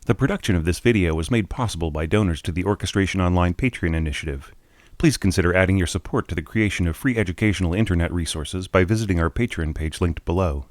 The production of this video was made possible by donors to the Orchestration Online Patreon initiative. Please consider adding your support to the creation of free educational internet resources by visiting our Patreon page linked below.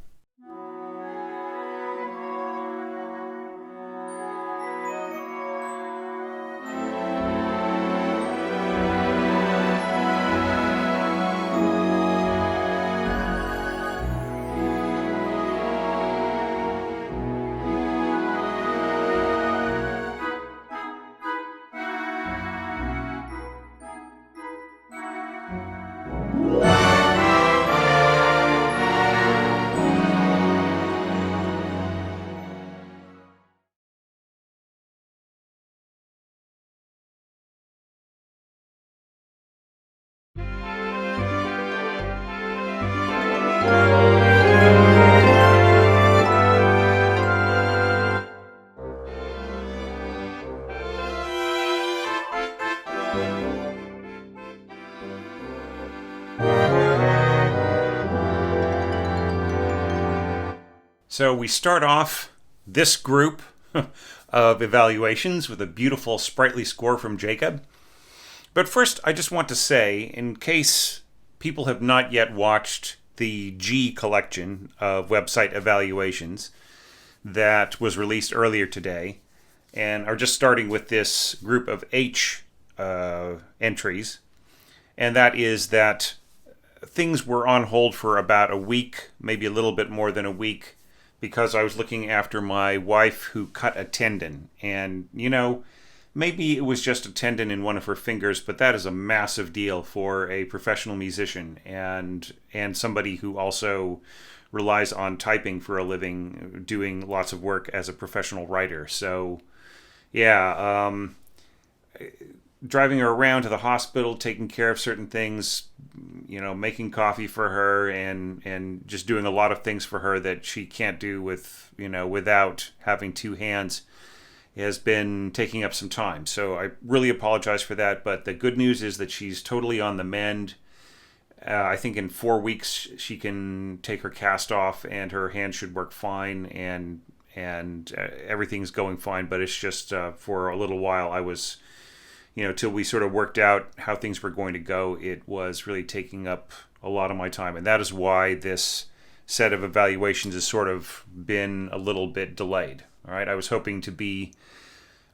So we start off this group of evaluations with a beautiful sprightly score from Jacob. But first, I just want to say, in case people have not yet watched the G collection of website evaluations that was released earlier today, and are just starting with this group of H entries, and that is that things were on hold for about a week, maybe a little bit more than a week, because I was looking after my wife who cut a tendon. And, maybe it was just a tendon in one of her fingers, but that is a massive deal for a professional musician and somebody who also relies on typing for a living, doing lots of work as a professional writer. So, yeah, driving her around to the hospital, taking care of certain things, making coffee for her and just doing a lot of things for her that she can't do without having two hands has been taking up some time. So I really apologize for that. But the good news is that she's totally on the mend. I think in 4 weeks she can take her cast off and her hand should work fine and everything's going fine. But it's just for a little while I was, till we sort of worked out how things were going to go, it was really taking up a lot of my time. And that is why this set of evaluations has sort of been a little bit delayed. All right, I was hoping to be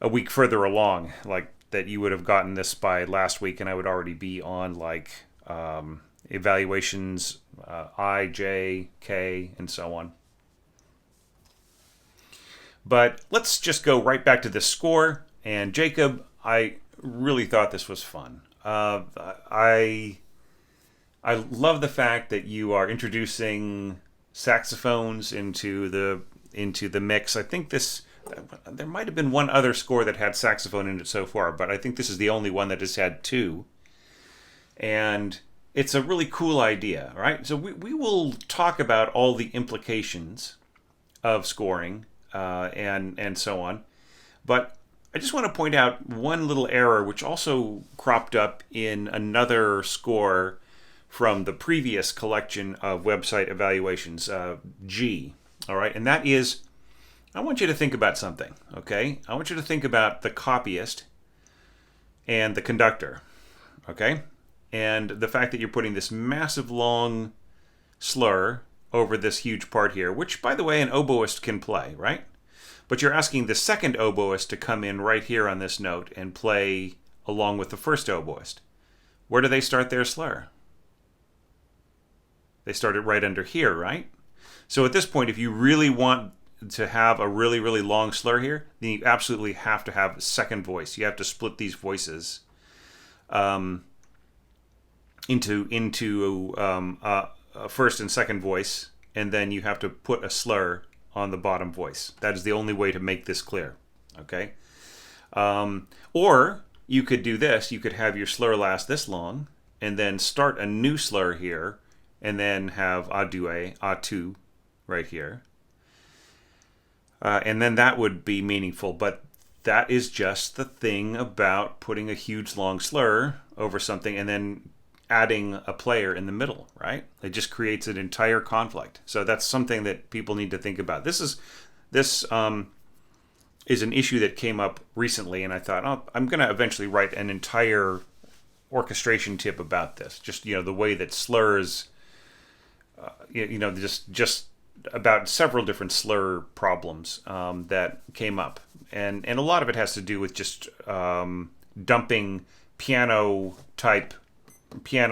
a week further along, like that you would have gotten this by last week, and I would already be on evaluations I, J, K, and so on. But let's just go right back to this score. And Jacob, I really thought this was fun. I love the fact that you are introducing saxophones into the mix. I think there might have been one other score that had saxophone in it so far, but I think this is the only one that has had two. And it's a really cool idea, right? So we will talk about all the implications of scoring and so on. But I just want to point out one little error which also cropped up in another score from the previous collection of website evaluations, G. All right, and that is, I want you to think about something, okay? I want you to think about the copyist and the conductor, okay? And the fact that you're putting this massive long slur over this huge part here, which, by the way, an oboist can play, right? But you're asking the second oboist to come in right here on this note and play along with the first oboist. Where do they start their slur? They start it right under here, right? So at this point, if you really want to have a really, really long slur here, then you absolutely have to have a second voice. You have to split these voices into a first and second voice, and then you have to put a slur on the bottom voice. That is the only way to make this clear, okay? Or you could do this. You could have your slur last this long, and then start a new slur here, and then have a tu right here. And then that would be meaningful, but that is just the thing about putting a huge long slur over something and then adding a player in the middle, right? It just creates an entire conflict. So that's something that people need to think about. This is an issue that came up recently, and I thought, oh, I'm going to eventually write an entire orchestration tip about this. Just the way that slurs, just about several different slur problems that came up, and a lot of it has to do with just dumping piano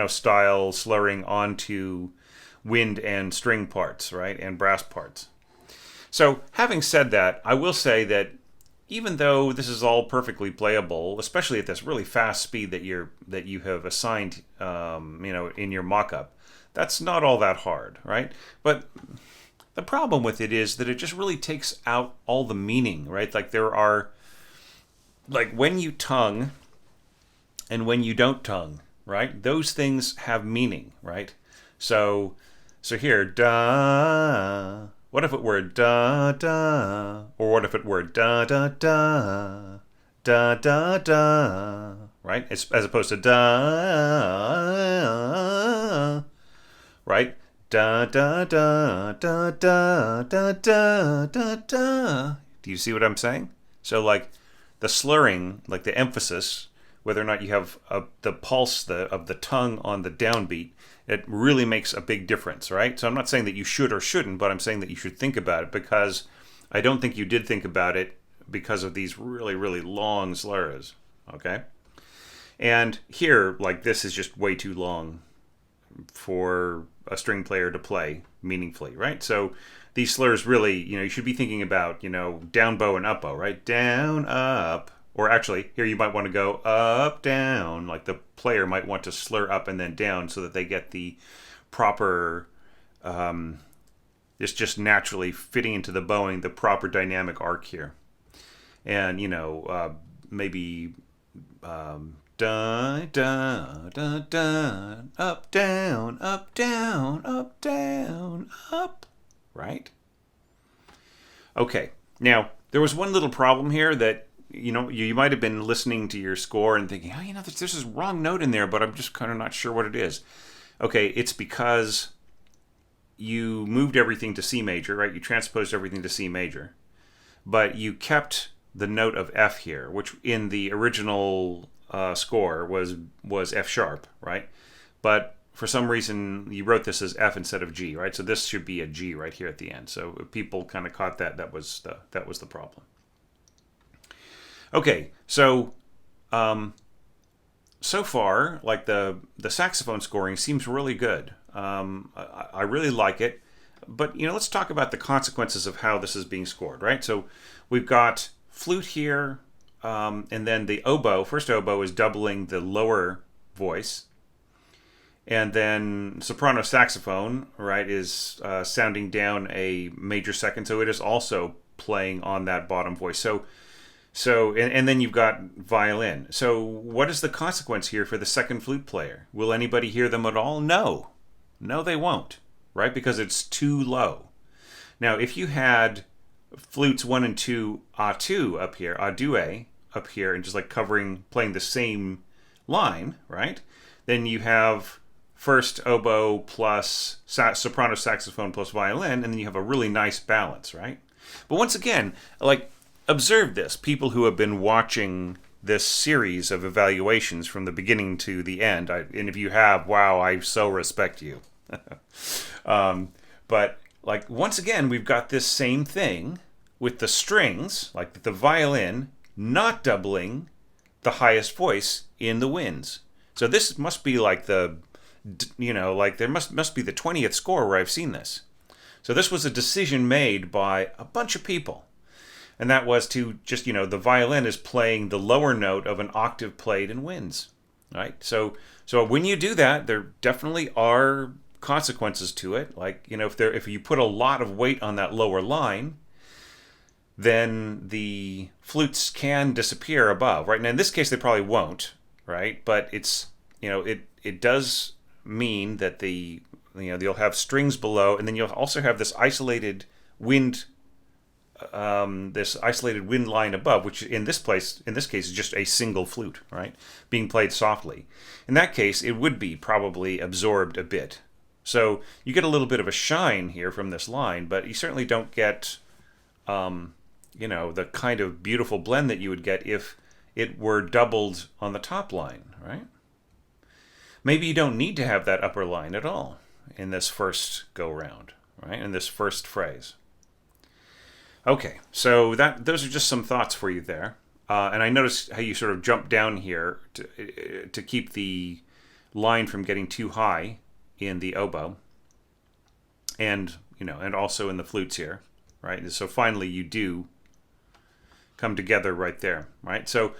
style slurring onto wind and string parts, right, and brass parts. So having said that, I will say that even though this is all perfectly playable, especially at this really fast speed that you have assigned, in your mock-up, that's not all that hard, right? But the problem with it is that it just really takes out all the meaning, right? Like there are, like when you tongue and when you don't tongue, right? Those things have meaning, right? So here, da. What if it were da da? Or what if it were da da da? Da da da. Right? As opposed to da. Right? Da da da da da da da da da. Do you see what I'm saying? So like the slurring, like the emphasis, whether or not you have the pulse of the tongue on the downbeat, it really makes a big difference, right? So I'm not saying that you should or shouldn't, but I'm saying that you should think about it, because I don't think you did think about it because of these really, really long slurs, okay? And here, like, this is just way too long for a string player to play meaningfully, right? So these slurs really, you should be thinking about, down bow and up bow, right? Down, up. Or actually, here you might want to go up, down. Like the player might want to slur up and then down so that they get the proper, it's just naturally fitting into the bowing, the proper dynamic arc here. And, maybe da, da, da, da, up, down, up, down, up, down, up, right? Okay, now, there was one little problem here that you might have been listening to your score and thinking, oh, there's this wrong note in there, but I'm just kind of not sure what it is. Okay, it's because you moved everything to C major, right? You transposed everything to C major, but you kept the note of F here, which in the original score was F sharp, right? But for some reason, you wrote this as F instead of G, right? So this should be a G right here at the end. So if people kind of caught that, that was the problem. Okay, so so far, like the saxophone scoring seems really good. I really like it, but let's talk about the consequences of how this is being scored, right? So we've got flute here, and then the oboe. First oboe is doubling the lower voice, and then soprano saxophone, right, is sounding down a major second, so it is also playing on that bottom voice. So and then you've got violin. So what is the consequence here for the second flute player? Will anybody hear them at all? No, they won't, right? Because it's too low. Now, if you had flutes 1 and 2, A2 up here, A2 up here, and just like playing the same line, right? Then you have first oboe plus soprano saxophone plus violin, and then you have a really nice balance, right? But once again, like, observe this. People who have been watching this series of evaluations from the beginning to the end, and if you have, wow, I so respect you. But like, once again, we've got this same thing with the strings, like the violin not doubling the highest voice in the winds. So this must be like there must be the 20th score where I've seen this. So this was a decision made by a bunch of people. And that was to just, the violin is playing the lower note of an octave played in winds, right? So when you do that, there definitely are consequences to it. Like, if you put a lot of weight on that lower line, then the flutes can disappear above, right? Now, in this case, they probably won't, right? But it's, it does mean that you'll have strings below, and then you'll also have this isolated wind line above, which in this case is just a single flute, right, being played softly. In that case, it would be probably absorbed a bit. So you get a little bit of a shine here from this line, but you certainly don't get the kind of beautiful blend that you would get if it were doubled on the top line, right? Maybe you don't need to have that upper line at all in this first go round, right? In this first phrase. Okay, so those are just some thoughts for you there. And I noticed how you sort of jump down here to keep the line from getting too high in the oboe, and and also in the flutes here, right? And so finally you do come together right there, right? So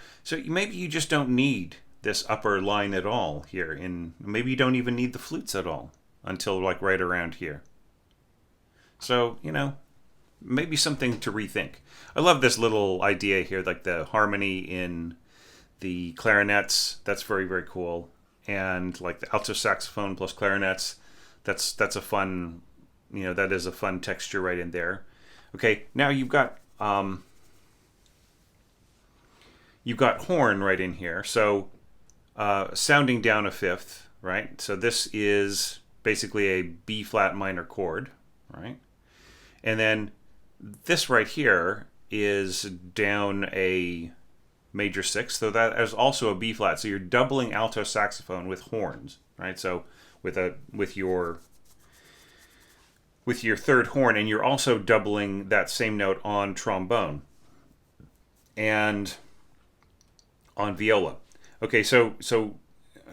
maybe you just don't need this upper line at all here, maybe you don't even need the flutes at all until like right around here. So maybe something to rethink. I love this little idea here, like the harmony in the clarinets. That's very, very cool. And like the alto saxophone plus clarinets, that's a fun, that is a fun texture right in there. Okay, now you've got horn right in here. So sounding down a fifth, right? So this is basically a B flat minor chord, right? And then this right here is down a major sixth, so that is also a B flat. So you're doubling alto saxophone with horns, right? So with your third horn, and you're also doubling that same note on trombone and on viola. Okay, so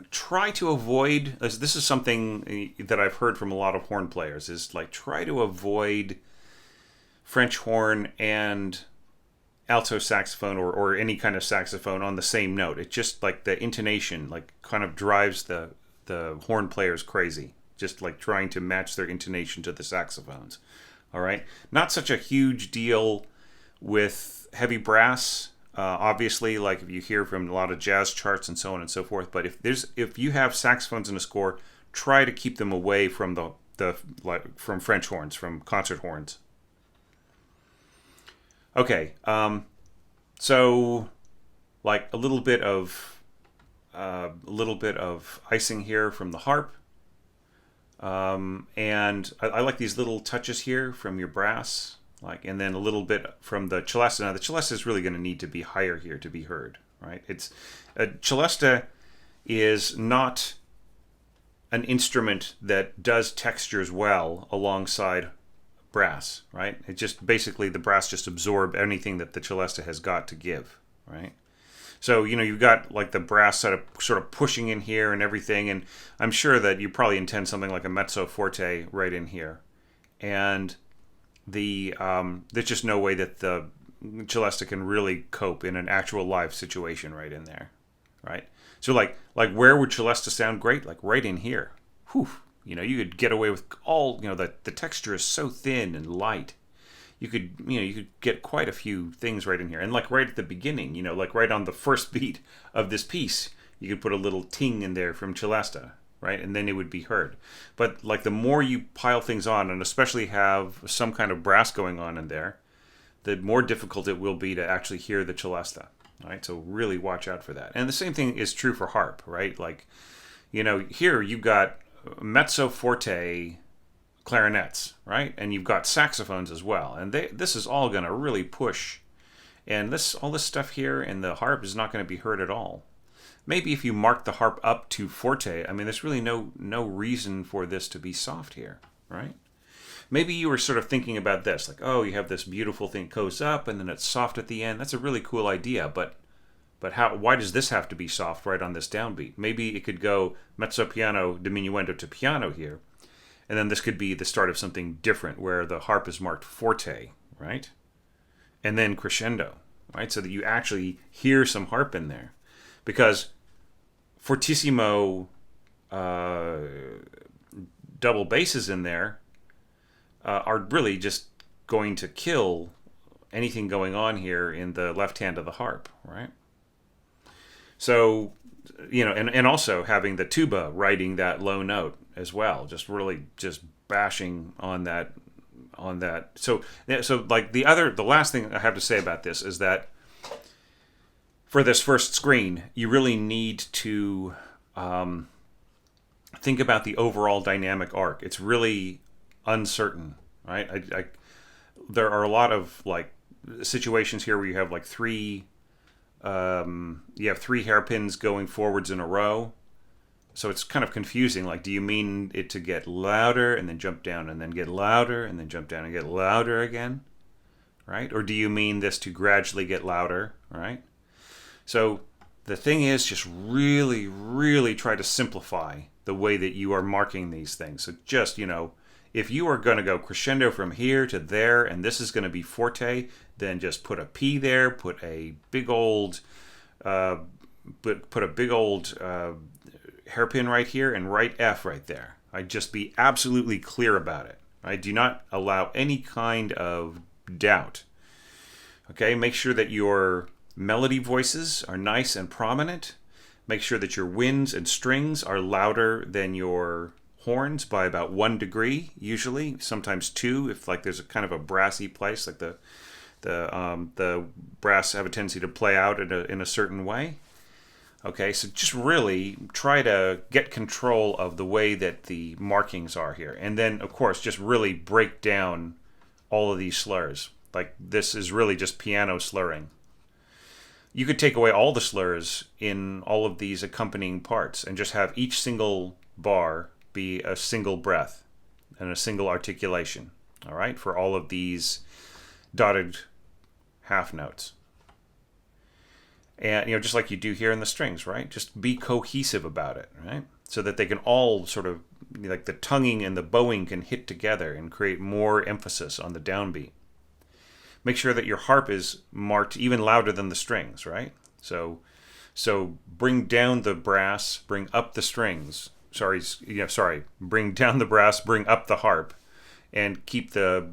try to avoid, this is something that I've heard from a lot of horn players, is like try to avoid French horn and alto saxophone or any kind of saxophone on the same note. It just like the intonation like kind of drives the horn players crazy, just like trying to match their intonation to the saxophones. All right, not such a huge deal with heavy brass. Obviously, like if you hear from a lot of jazz charts and so on and so forth. But if you have saxophones in a score, try to keep them away from from French horns, from concert horns. Okay, so like a little bit of icing here from the harp, and I like these little touches here from your brass, and then a little bit from the celesta. Now the celesta is really going to need to be higher here to be heard, right? It's celesta is not an instrument that does textures well alongside brass, right? It just basically the brass just absorb anything that the celesta has got to give, right? So you've got like the brass sort of pushing in here and everything, and I'm sure that you probably intend something like a mezzo forte right in here, and there's just no way that the celesta can really cope in an actual live situation right in there, right? So like where would celesta sound great? Like right in here. Whew. You could get away with all, the texture is so thin and light. You could get quite a few things right in here. And like right at the beginning, like right on the first beat of this piece, you could put a little ting in there from celesta, right? And then it would be heard. But like the more you pile things on, and especially have some kind of brass going on in there, the more difficult it will be to actually hear the celesta, right? So really watch out for that. And the same thing is true for harp, right? Like, here you've got mezzo forte clarinets, right? And you've got saxophones as well. And this is all going to really push. And all this stuff here in the harp is not going to be heard at all. Maybe if you mark the harp up to forte, I mean, there's really no reason for this to be soft here, right? Maybe you were sort of thinking about this, like, oh, you have this beautiful thing that goes up and then it's soft at the end. That's a really cool idea, but why does this have to be soft right on this downbeat? Maybe it could go mezzo piano diminuendo to piano here, and then this could be the start of something different where the harp is marked forte, right? And then crescendo, right? So that you actually hear some harp in there. Because fortissimo double basses in there are really just going to kill anything going on here in the left hand of the harp, right? So, and also having the tuba writing that low note as well, just really just bashing on that. So like the last thing I have to say about this is that for this first screen, you really need to think about the overall dynamic arc. It's really uncertain, right? There are a lot of like situations here where you have like you have three hairpins going forwards in a row. So it's kind of confusing. Like, do you mean it to get louder and then jump down and then get louder and then jump down and get louder again? Right? Or do you mean this to gradually get louder? Right? So the thing is, just really, really try to simplify the way that you are marking these things. So just, if you are going to go crescendo from here to there, and this is going to be forte, then just put a P there, put a big old hairpin right here, and write F right there. I'd just be absolutely clear about it. I do not allow any kind of doubt. Okay, make sure that your melody voices are nice and prominent. Make sure that your winds and strings are louder than your horns by about 1 degree, usually, sometimes 2, if like there's a kind of a brassy place, like the brass have a tendency to play out in a certain way. Okay, so just really try to get control of the way that the markings are here. And then, of course, just really break down all of these slurs. Like, this is really just piano slurring. You could take away all the slurs in all of these accompanying parts and just have each single bar be a single breath and a single articulation, all right, for all of these dotted half notes. And, just like you do here in the strings, right? Just be cohesive about it, right? So that they can all sort of, like the tonguing and the bowing can hit together and create more emphasis on the downbeat. Make sure that your harp is marked even louder than the strings, right? So bring down the brass, bring up the strings. Bring down the brass, bring up the harp, and keep the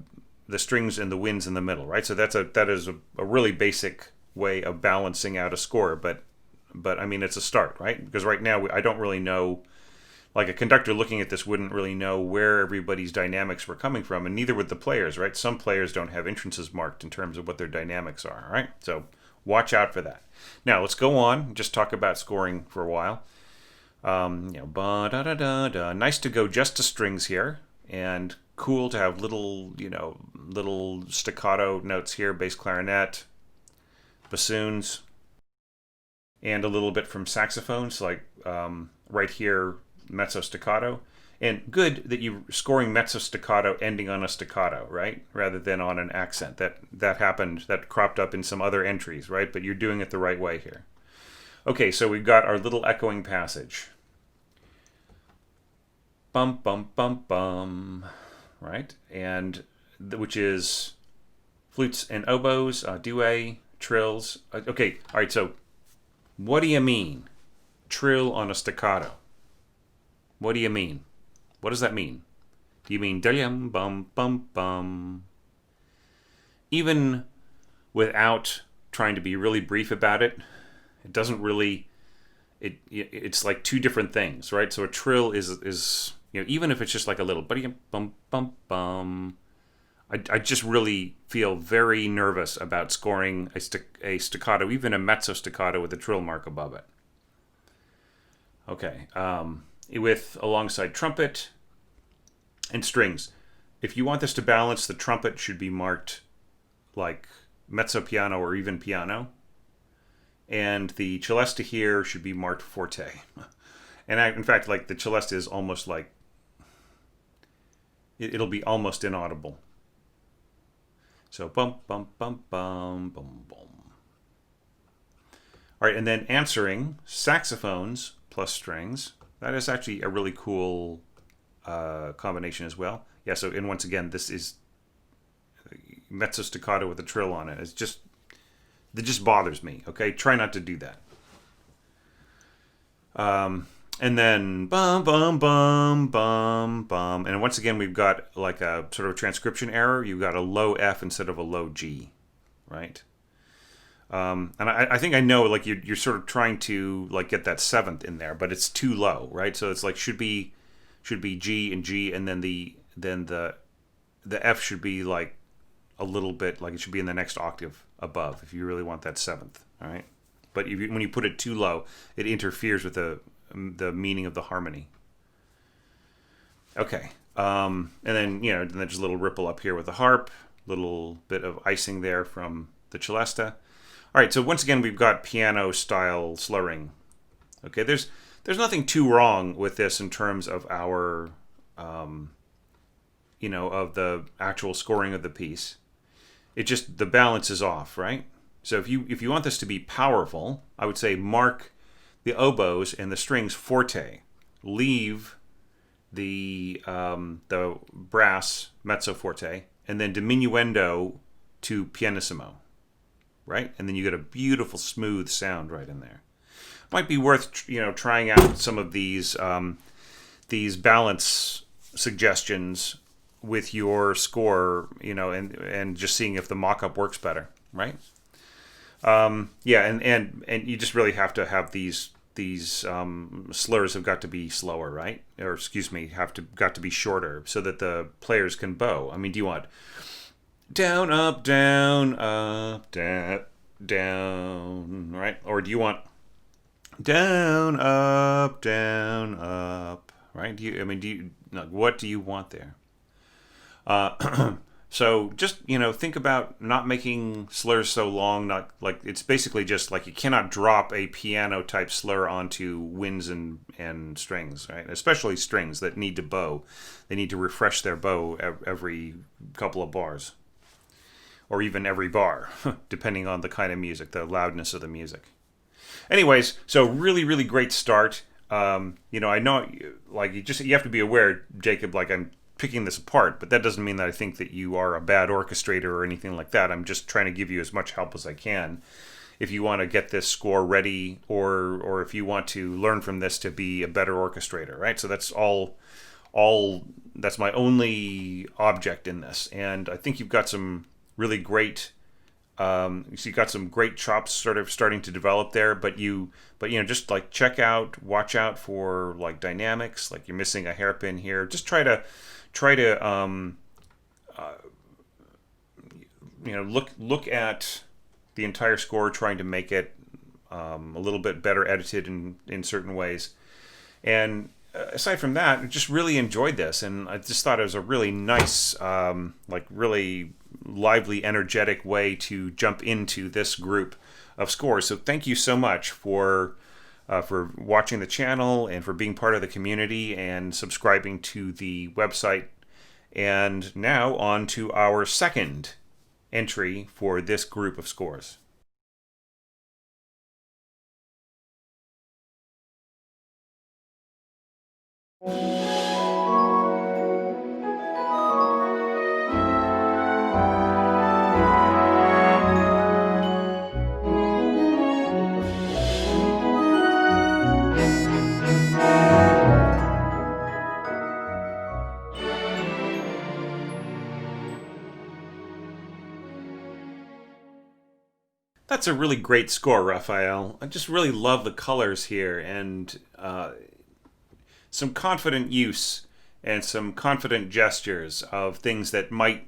strings and the winds in the middle, right? So that is a really basic way of balancing out a score, but I mean, it's a start, right? Because right now I don't really know, like a conductor looking at this wouldn't really know where everybody's dynamics were coming from, and neither would the players, right? Some players don't have entrances marked in terms of what their dynamics are, right? So watch out for that. Now let's go on, just talk about scoring for a while. Ba-da-da-da-da. Nice to go just to strings here, and cool to have little staccato notes here, bass clarinet, bassoons, and a little bit from saxophones, like right here, mezzo staccato. And good that you're scoring mezzo staccato ending on a staccato, right? Rather than on an accent. That cropped up in some other entries, right? But you're doing it the right way here. Okay, so we've got our little echoing passage. Bum, bum, bum, bum, right? And which is flutes and oboes, duet, trills. Okay, all right, so what do you mean? Trill on a staccato. What do you mean? What does that mean? Do you mean dum bum bum bum? Even without trying to be really brief about it, it doesn't really. It's like two different things, right? So a trill is even if it's just like a little bum bum bum. I just really feel very nervous about scoring a staccato, even a mezzo staccato with a trill mark above it. Okay, with alongside trumpet and strings. If you want this to balance, the trumpet should be marked like mezzo piano or even piano. And the celesta here should be marked forte. And in fact, like the celesta is almost like, it'll be almost inaudible. So bum, bum, bum, bum, bum, bum. All right, and then answering saxophones plus strings. That is actually a really cool combination as well. Yeah, so, and once again, this is mezzo staccato with a trill on it. It just bothers me, okay? Try not to do that. And then bum, bum, bum, bum, bum. And once again, we've got like a sort of transcription error. You've got a low F instead of a low G, right? And I think I know, like you're sort of trying to like get that seventh in there, but it's too low, right? So it's like should be G and G, and then the F should be like a little bit, like it should be in the next octave above if you really want that seventh, all right? But when you put it too low, it interferes with the meaning of the harmony. Okay, and then then there's a little ripple up here with the harp, little bit of icing there from the celesta. All right, so once again, we've got piano-style slurring. Okay, there's nothing too wrong with this in terms of our, of the actual scoring of the piece. It just, the balance is off, right? So if you want this to be powerful, I would say mark the oboes and the strings forte. Leave the brass mezzo forte, and then diminuendo to pianissimo, right? And then you get a beautiful smooth sound right in there. Might be worth trying out some of these balance suggestions with your score, and just seeing if the mock-up works better, right? And you just really have to have these slurs have got to be slower, right? Or excuse me, got to be shorter so that the players can bow. I mean, do you want down, up, down, right? Or do you want down, up, right? What do you want there? So just, think about not making slurs so long, not like it's basically just like you cannot drop a piano type slur onto winds and strings, right? Especially strings that need to bow. They need to refresh their bow every couple of bars. Or even every bar, depending on the kind of music, the loudness of the music. Anyways, so really, really great start. I know, like you have to be aware, Jacob, like I'm picking this apart, but that doesn't mean that I think that you are a bad orchestrator or anything like that. I'm just trying to give you as much help as I can if you want to get this score ready, or if you want to learn from this to be a better orchestrator, right? So that's all that's my only object in this, and I think you've got some really great you've got some great chops sort of starting to develop there, but just like watch out for like dynamics, like you're missing a hairpin here. Just try to look at the entire score, trying to make it a little bit better edited in certain ways. And aside from that, I just really enjoyed this, and I just thought it was a really nice, really lively, energetic way to jump into this group of scores. So thank you so much for watching the channel and for being part of the community and subscribing to the website. And now on to our second entry for this group of scores. That's a really great score, Raphael. I just really love the colors here, and some confident use and some confident gestures of things that might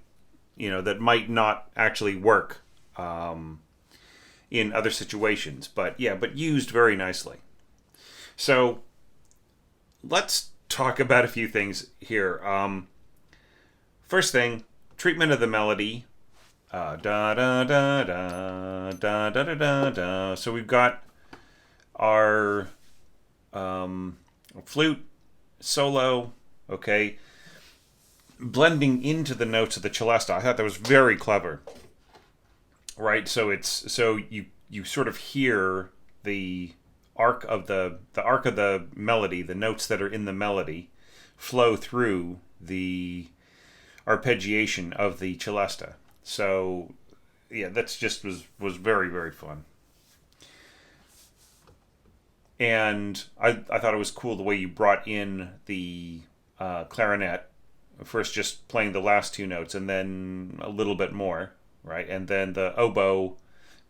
not actually work in other situations, but used very nicely. So let's talk about a few things here. First thing, treatment of the melody. Da da da da da da da da da. So we've got our flute solo, okay, blending into the notes of the celesta. I thought that was very clever, right? So you sort of hear the arc of the melody, the notes that are in the melody, flow through the arpeggiation of the celesta. So, yeah, that's just was very, very fun. And I thought it was cool the way you brought in the clarinet, first just playing the last two notes and then a little bit more, right? And then the oboe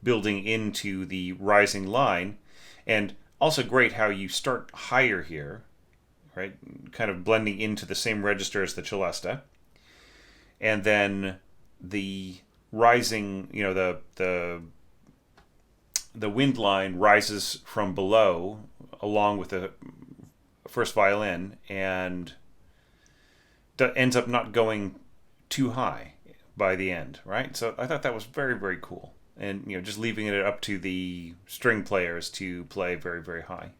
building into the rising line. And also great how you start higher here, right? Kind of blending into the same register as the celesta. And then the rising, the wind line rises from below along with the first violin and ends up not going too high, by the end, right? So I thought that was very, very cool. And, just leaving it up to the string players to play very, very high.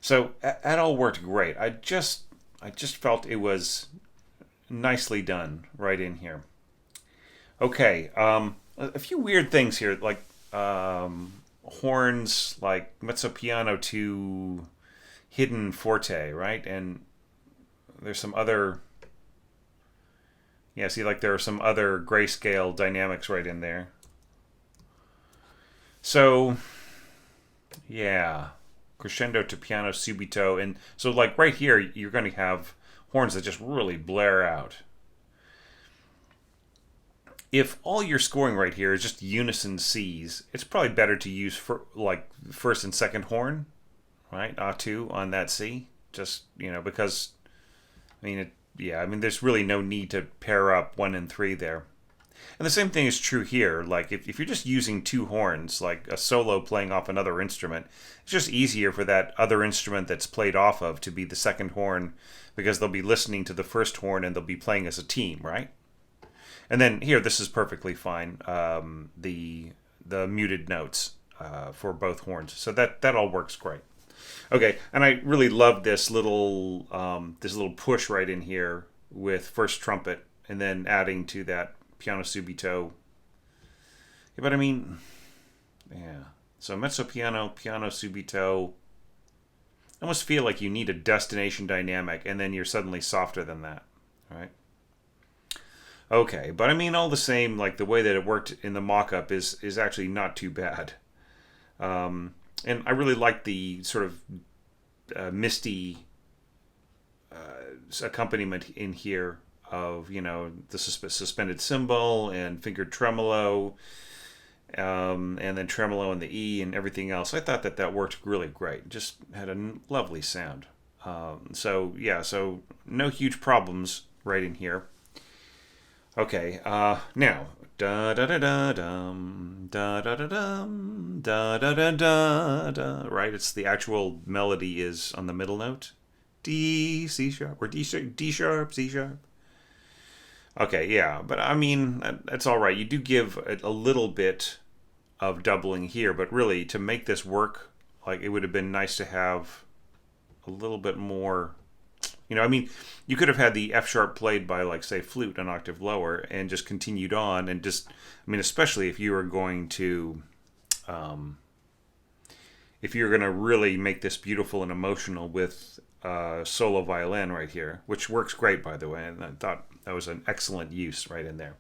So that all worked great. I just felt it was nicely done right in here. Okay, a few weird things here, like horns, like mezzo piano to hidden forte, right? And there's some other, yeah, see, like there are some other grayscale dynamics right in there. So, yeah, crescendo to piano subito, and so like right here, you're going to have horns that just really blare out. If all you're scoring right here is just unison C's, it's probably better to use for like first and second horn, right? A2 on that C, just because there's really no need to pair up 1 and 3 there. And the same thing is true here. Like if you're just using two horns, like a solo playing off another instrument, it's just easier for that other instrument that's played off of to be the second horn, because they'll be listening to the first horn and they'll be playing as a team, right? And then here, this is perfectly fine. The muted notes for both horns, so that all works great. Okay, and I really love this little push right in here with first trumpet, and then adding to that piano subito. Yeah, but yeah. So mezzo piano, piano subito. I almost feel like you need a destination dynamic, and then you're suddenly softer than that, right? Okay, but all the same, like the way that it worked in the mock-up is actually not too bad. And I really like the sort of misty accompaniment in here of the suspended cymbal and fingered tremolo, and then tremolo in the E and everything else. I thought that worked really great. Just had a lovely sound. So no huge problems right in here. Okay, now da da da da dum da da da dum da da da da da. Right, it's the actual melody is on the middle note, D, C sharp, or D sharp, C sharp. Okay, yeah, but that's all right. You do give a little bit of doubling here, but really to make this work, like it would have been nice to have a little bit more. You could have had the F sharp played by, like, say, flute an octave lower and just continued on, and just, especially if you were going to, really make this beautiful and emotional with solo violin right here, which works great, by the way, and I thought that was an excellent use right in there.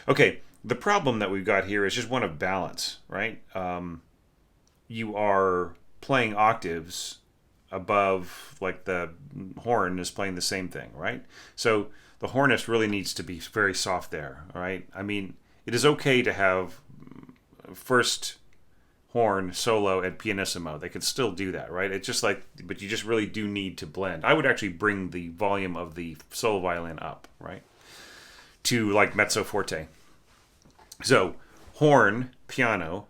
Okay, the problem that we've got here is just one of balance, right? You are playing octaves above, like the horn is playing the same thing, right? So the hornist really needs to be very soft there, all right? It is okay to have first horn solo at pianissimo. They could still do that, right? It's just like, but you just really do need to blend. I would actually bring the volume of the solo violin up, right, to like mezzo forte. So horn, piano,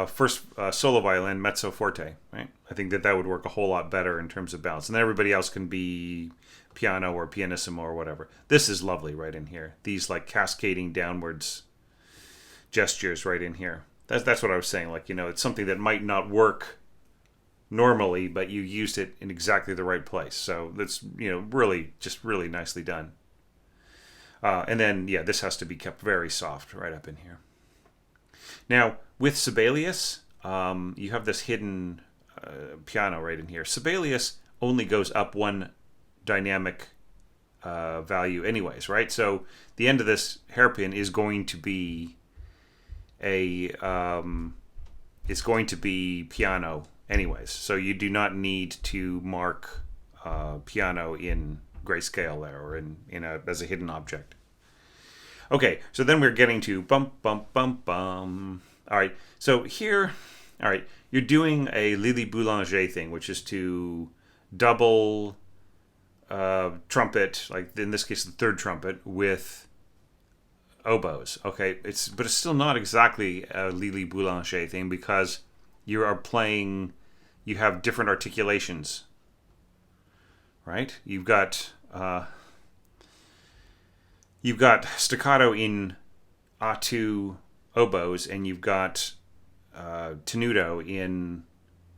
first solo violin, mezzo forte, right? I think that would work a whole lot better in terms of balance. And then everybody else can be piano or pianissimo or whatever. This is lovely right in here. These like cascading downwards gestures right in here. That's what I was saying. Like, it's something that might not work normally, but you used it in exactly the right place. So that's, really nicely done. And then, yeah, this has to be kept very soft right up in here. Now, with Sibelius, you have this hidden piano right in here. Sibelius only goes up one dynamic value anyways, right? So the end of this hairpin is going to be it's going to be piano anyways. So you do not need to mark piano in grayscale there, or as a hidden object. Okay, so then we're getting to bump, bump, bump, bum. All right, so here, all right, you're doing a Lily Boulanger thing, which is to double trumpet, like in this case the third trumpet, with oboes. Okay, but it's still not exactly a Lily Boulanger thing, because you have different articulations, right? You've got you've got staccato in A2 oboes, and you've got tenuto in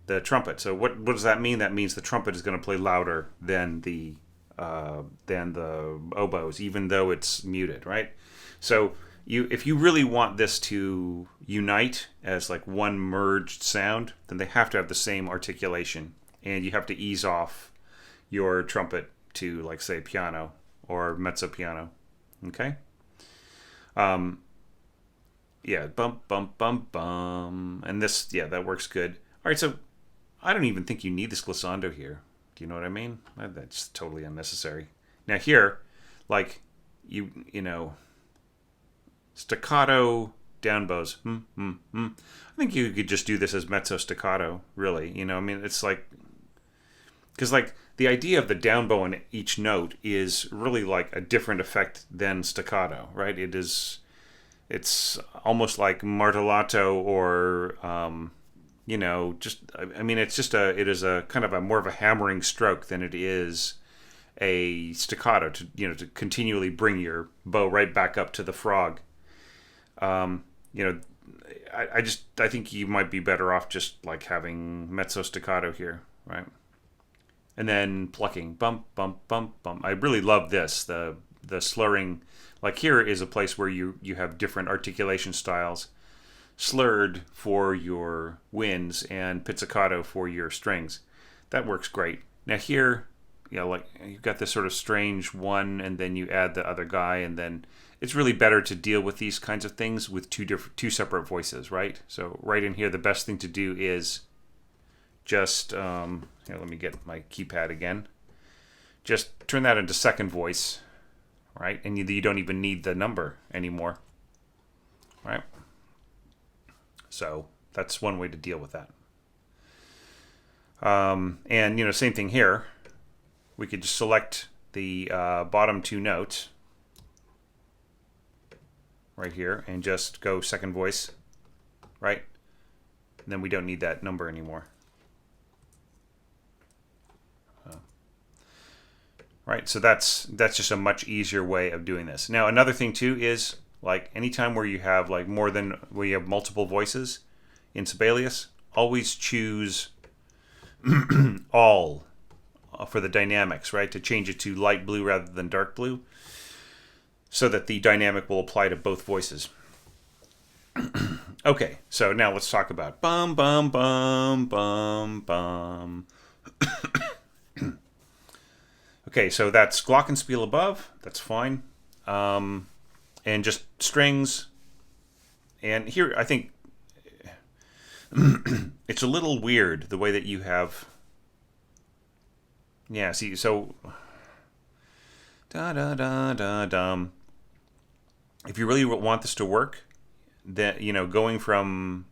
the trumpet. So what does that mean? That means the trumpet is going to play louder than the oboes, even though it's muted, right? So if you really want this to unite as like one merged sound, then they have to have the same articulation, and you have to ease off your trumpet to, like, say, piano or mezzo piano. Okay. Yeah, bump, bump, bump, bum. And this, yeah, that works good. All right, so I don't even think you need this glissando here. Do you know what I mean? That's totally unnecessary. Now here, like, you know, staccato down bows. I think you could just do this as mezzo staccato, really. You know, I mean, it's like, because, like, the idea of the down bow on each note is really like a different effect than staccato, right? It's almost like martellato, or you know, just, I mean, it is a kind of a more of a hammering stroke than it is a staccato, to, you know, to continually bring your bow right back up to the frog. You know, I think you might be better off just like having mezzo staccato here, right? And then plucking, bump, bump, bump, bump. I really love this, the slurring. Like, here is a place where you have different articulation styles, slurred for your winds and pizzicato for your strings. That works great. Now here, you know, like, you've got this sort of strange one, and then you add the other guy, and then it's really better to deal with these kinds of things with two separate voices, right? So right in here, the best thing to do is just, here, let me get my keypad again. Just turn that into second voice, right? And you don't even need the number anymore, right? So that's one way to deal with that. And, you know, same thing here. We could just select the bottom two notes right here and just go second voice, right? And then we don't need that number anymore. Right, so that's just a much easier way of doing this. Now, another thing too is, like, anytime where you have like where you have multiple voices in Sibelius, always choose all for the dynamics, right? To change it to light blue rather than dark blue, so that the dynamic will apply to both voices. Okay, so now let's talk about bum bum bum bum bum. Okay, so that's glockenspiel above. That's fine. And just strings. And here, I think it's a little weird the way that you have. Yeah, see, so da da da da dum. If you really want this to work, then, you know, going from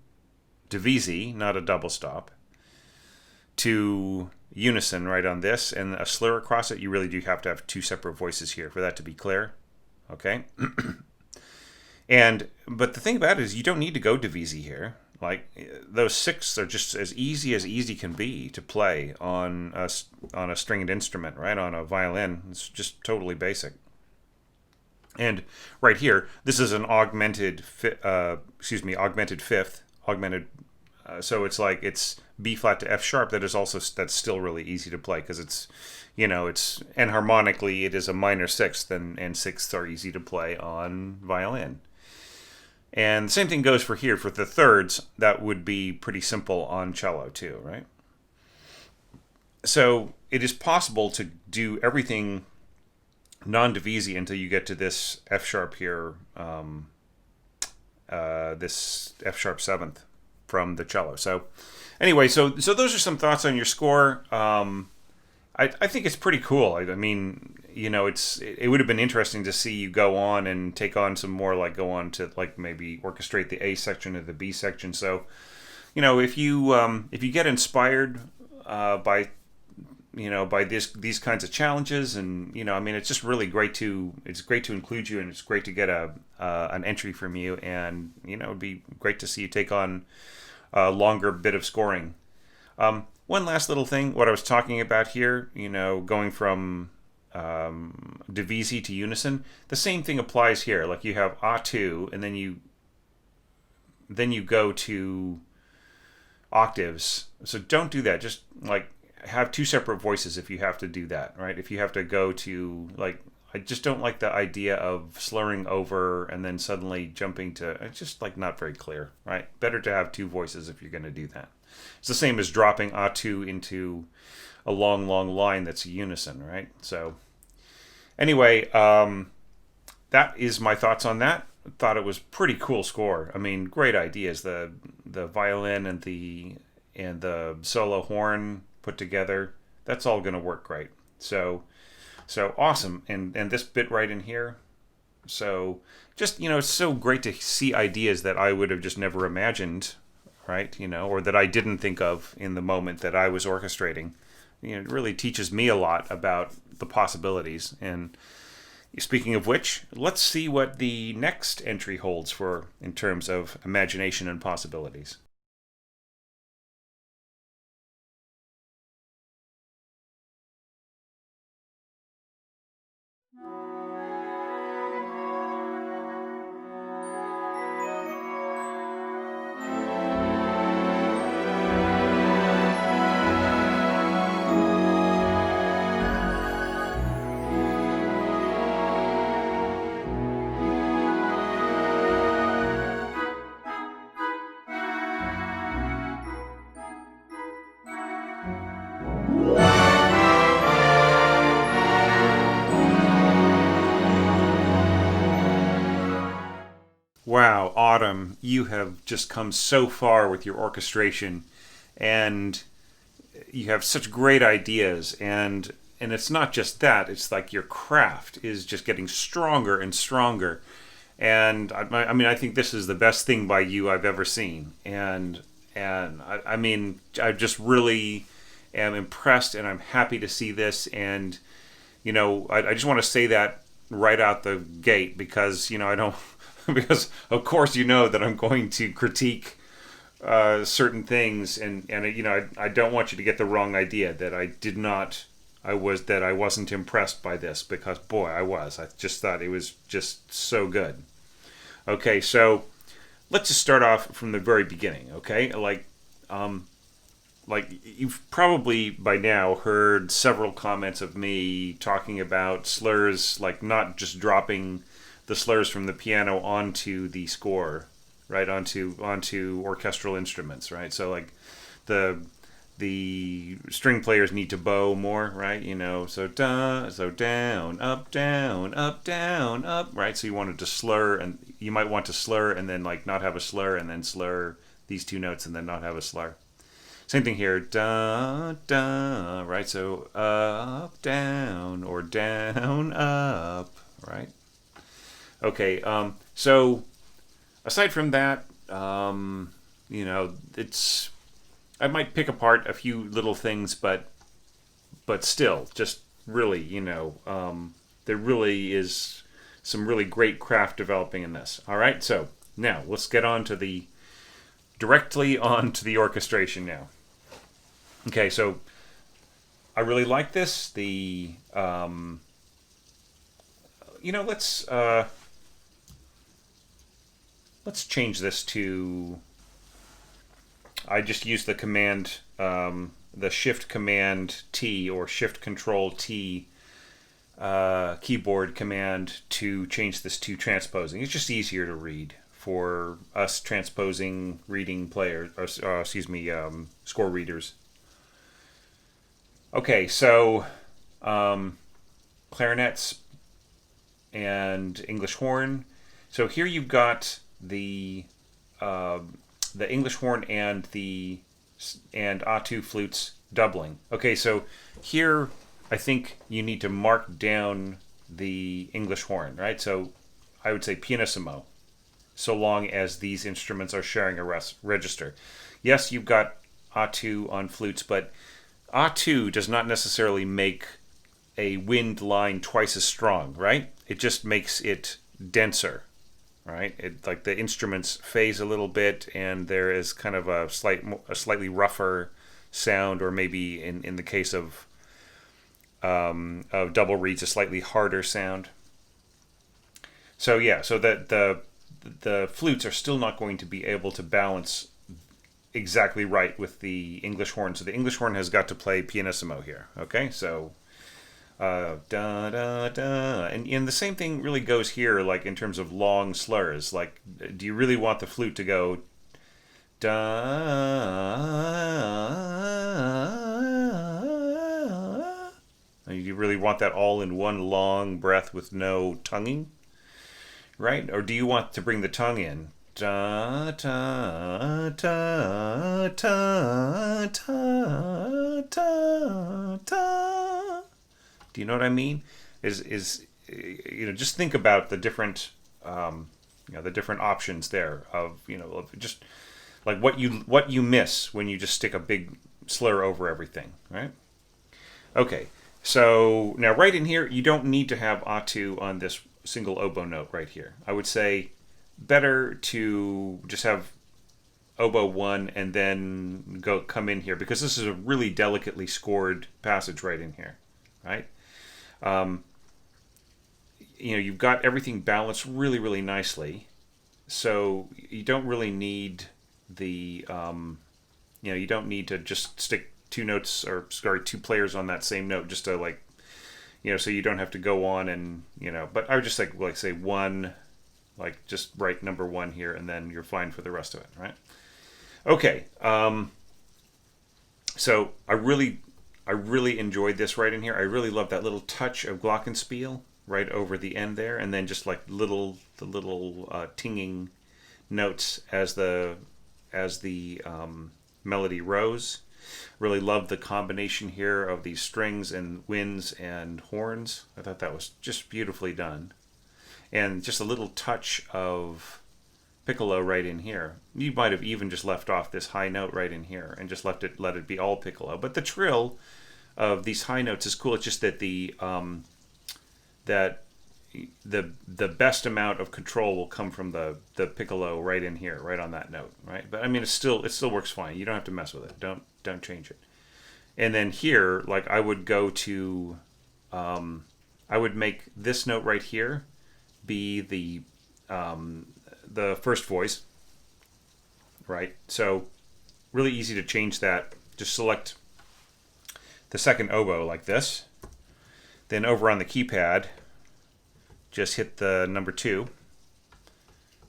divisi, not a double stop, to unison right on this and a slur across it, you really do have to have two separate voices here for that to be clear. Okay. But the thing about it is, you don't need to go divisi here. Like, those sixths are just as easy can be to play on a stringed instrument, right? On a violin. It's just totally basic. And right here, this is an augmented fifth. So it's like, it's B flat to F sharp. That's still really easy to play, because it's, you know, and harmonically it is a minor sixth, and sixths are easy to play on violin. And the same thing goes for here. For the thirds, that would be pretty simple on cello too, right? So it is possible to do everything non-divisi until you get to this F sharp here, this F sharp seventh from the cello. So anyway, so those are some thoughts on your score. I think it's pretty cool. I mean, you know, it would have been interesting to see you go on and take on some more, like go on to like maybe orchestrate the A section or the B section. So, you know, if you get inspired by, you know, by these kinds of challenges, and, you know, I mean, it's just really great to include you, and it's great to get an entry from you, and, you know, it'd be great to see you take on a longer bit of scoring. One last little thing, what I was talking about here, you know, going from divisi to unison. The same thing applies here. Like you have A2, and then you go to octaves. So don't do that. Just like have two separate voices if you have to do that, right? If you have to go to like, I just don't like the idea of slurring over and then suddenly jumping to, it's just like not very clear, right? Better to have two voices if you're going to do that. It's the same as dropping A2 into a long, long line that's a unison, right? So anyway, that is my thoughts on that. I thought it was pretty cool score. I mean, great ideas. The violin and the solo horn put together. That's all going to work great. So awesome. And this bit right in here. So just, it's so great to see ideas that I would have just never imagined, right? Or that I didn't think of in the moment that I was orchestrating. It really teaches me a lot about the possibilities. And speaking of which, let's see what the next entry holds for in terms of imagination and possibilities. Wow, Autumn, you have just come so far with your orchestration, and you have such great ideas, and it's not just that, it's like your craft is just getting stronger and stronger. And I mean, I think this is the best thing by you I've ever seen. And I mean, I just really am impressed, and I'm happy to see this. And I just want to say that right out the gate because I don't because of course that I'm going to critique certain things, and I don't want you to get the wrong idea that I wasn't impressed by this, because boy, I just thought it was just so good. Okay, so let's just start off from the very beginning. Okay, like you've probably by now heard several comments of me talking about slurs, like not just dropping the slurs from the piano onto the score, right, onto orchestral instruments, right? So like the string players need to bow more, right? So down, up, down, up, down, up, right? So you wanted to slur, and you might want to slur and then like not have a slur, and then slur these two notes and then not have a slur. Same thing here, da da, right? So up, down, or down, up, right? Okay, so aside from that, it's, I might pick apart a few little things, but still, just really, there really is some really great craft developing in this. All right, so now let's get directly on to the orchestration now. Okay, so I really like this. Let's change this to. I just use the command, the Shift Command T or Shift Control T keyboard command to change this to transposing. It's just easier to read for us transposing reading players, or score readers. Okay, so clarinets and English horn. So here you've got the English horn and A2 flutes doubling. Okay, so here I think you need to mark down the English horn, right? So I would say pianissimo, so long as these instruments are sharing a register. Yes, you've got A2 on flutes, but A2 does not necessarily make a wind line twice as strong, right? It just makes it denser, right? It, like the instruments phase a little bit, and there is kind of a slightly rougher sound, or maybe in the case of of double reeds, a slightly harder sound. So yeah, so that the flutes are still not going to be able to balance exactly right with the English horn. So the English horn has got to play pianissimo here. Okay, so da da da, and the same thing really goes here, like in terms of long slurs. Like, do you really want the flute to go da? Do you really want that all in one long breath with no tonguing, right? Or do you want to bring the tongue in? Da da da da da da da. Do you know what I mean? Is just think about the different the different options there of of just like what you miss when you just stick a big slur over everything, right? Okay, so now right in here you don't need to have atu on this single oboe note right here. I would say better to just have oboe 1 and then come in here, because this is a really delicately scored passage right in here, right? You've got everything balanced really, really nicely, so you don't really need the you don't need to just stick two notes, or sorry, two players on that same note, just to so you don't have to go on and but I would just like say one, like just write number 1 here, and then you're fine for the rest of it, right? Okay, so I really enjoyed this right in here. I really love that little touch of glockenspiel right over the end there, and then just like the little tinging notes as the melody rose. Really loved the combination here of these strings and winds and horns. I thought that was just beautifully done, and just a little touch of piccolo right in here. You might have even just left off this high note right in here and just let it be all piccolo. But the trill of these high notes is cool. It's just that the best amount of control will come from the piccolo right in here, right on that note, right? But I mean, it still works fine. You don't have to mess with it. Don't change it. And then here, like I would go to, I would make this note right here be the first voice, right? So really easy to change that. Just select the second oboe like this. Then over on the keypad, just hit the number 2.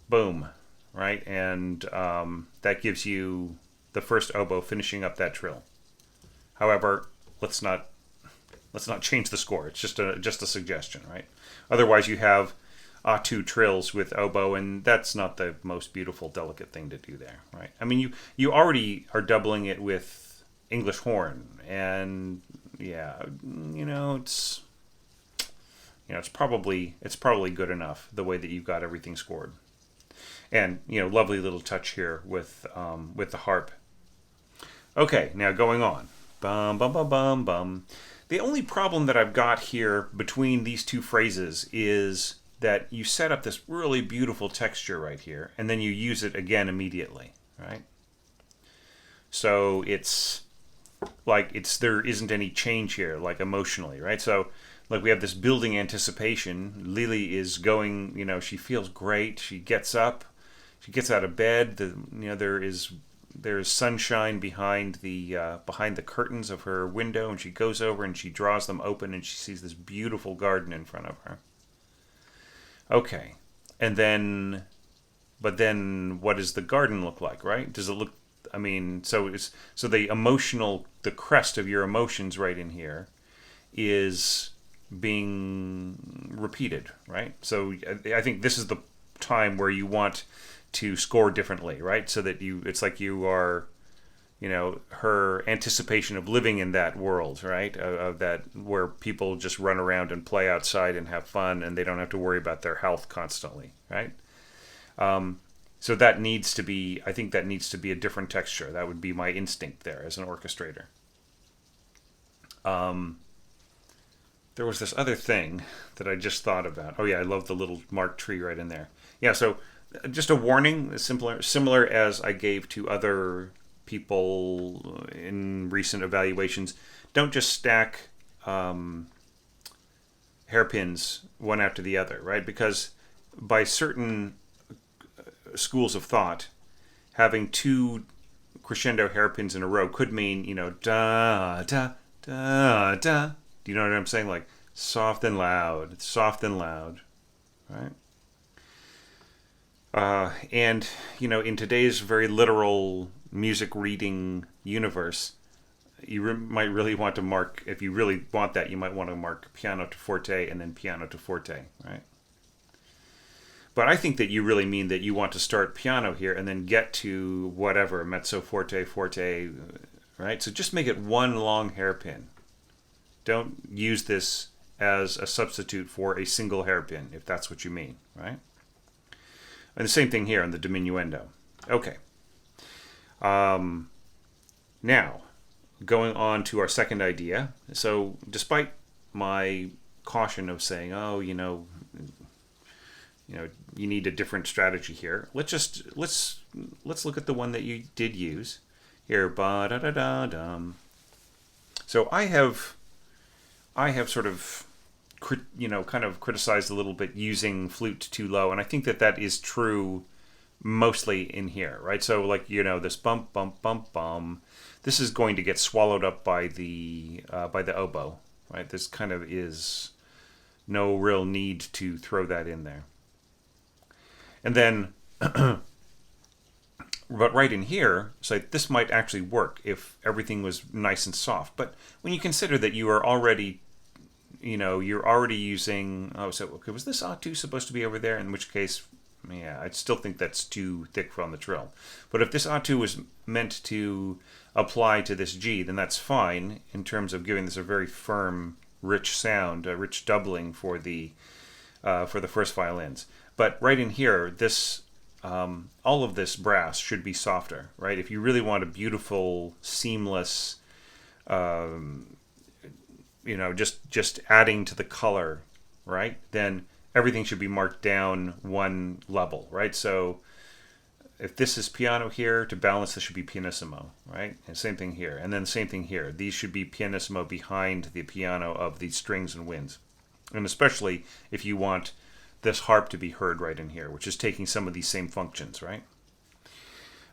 Boom, right? And that gives you the first oboe finishing up that trill. However, let's not change the score. It's just a suggestion, right? Otherwise, you have atu trills with oboe, and that's not the most beautiful, delicate thing to do there, right? I mean, you already are doubling it with English horn, and yeah, it's probably good enough the way that you've got everything scored. And lovely little touch here with the harp. Okay, now going on. Bum bum bum bum bum. The only problem that I've got here between these two phrases is that you set up this really beautiful texture right here, and then you use it again immediately, right? So it's like there isn't any change here, like emotionally, right? So like we have this building anticipation. Lily is going, she feels great. She gets up, she gets out of bed. There's sunshine behind the curtains of her window, and she goes over and she draws them open, and she sees this beautiful garden in front of her. Okay, but then what does the garden look like, right? Does it look? I mean, so the crest of your emotions right in here is being repeated, right? So I think this is the time where you want to score differently, right? So that it's like you are, her anticipation of living in that world, right? Of that, where people just run around and play outside and have fun, and they don't have to worry about their health constantly, right? So that needs to be, I think that needs to be a different texture. That would be my instinct there as an orchestrator. There was this other thing that I just thought about. Oh yeah, I love the little marked tree right in there. Yeah, so just a warning, similar as I gave to other people in recent evaluations. Don't just stack hairpins one after the other, right? Because by certain schools of thought, having two crescendo hairpins in a row could mean, da, da, da, da. Do you know what I'm saying? Like soft and loud, right? And, in today's very literal music reading universe, you might really want to mark, if you really want that, you might want to mark piano to forte and then piano to forte, right? But I think that you really mean that you want to start piano here and then get to whatever, mezzo, forte, forte, right? So just make it one long hairpin. Don't use this as a substitute for a single hairpin, if that's what you mean, right? And the same thing here on the diminuendo. Okay. Now, going on to our second idea. So, despite my caution of saying, you need a different strategy here. Let's look at the one that you did use here. Ba da da da dum. So I have sort of kind of criticized a little bit using flute too low, and I think that is true mostly in here, right? So like this bump bump bump bum, this is going to get swallowed up by the oboe, right? This kind of is no real need to throw that in there. And then, but right in here, so this might actually work if everything was nice and soft. But when you consider that you are already, you're already using, was this A2 supposed to be over there? In which case, yeah, I still think that's too thick on the trill. But if this A2 was meant to apply to this G, then that's fine in terms of giving this a very firm, rich sound, a rich doubling for the first violins. But right in here, this all of this brass should be softer, right? If you really want a beautiful, seamless, just adding to the color, right? Then everything should be marked down one level, right? So if this is piano here, to balance this should be pianissimo, right? And same thing here. And then same thing here. These should be pianissimo behind the piano of the strings and winds. And especially if you want this harp to be heard right in here, which is taking some of these same functions, right?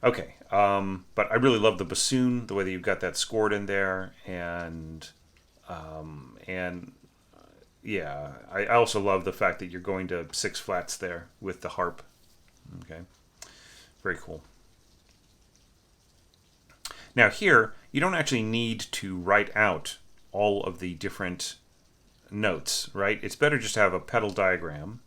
Okay, but I really love the bassoon, the way that you've got that scored in there, and yeah, I also love the fact that you're going to 6 flats there with the harp. Okay, very cool. Now here, you don't actually need to write out all of the different notes, right? It's better just to have a pedal diagram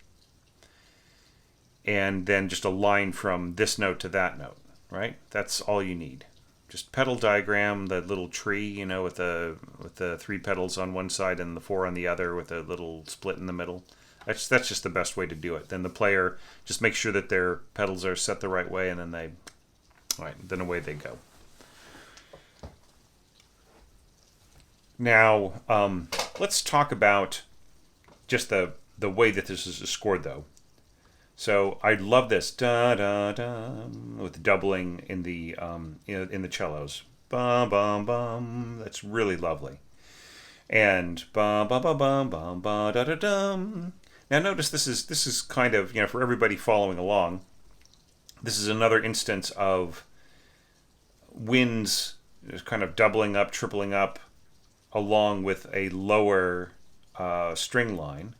and then just a line from this note to that note, right? That's all you need. Just pedal diagram, the little tree, with the 3 pedals on one side and the 4 on the other with a little split in the middle. That's just the best way to do it. Then the player just makes sure that their pedals are set the right way, and then then away they go. Now, let's talk about just the way that this is scored, though. So I love this da da da with doubling in the in the cellos. Bum bum bum. That's really lovely. And bum bum bum bum bum ba da da dum. Now notice this is kind of, for everybody following along, this is another instance of winds kind of doubling up, tripling up, along with a lower string line,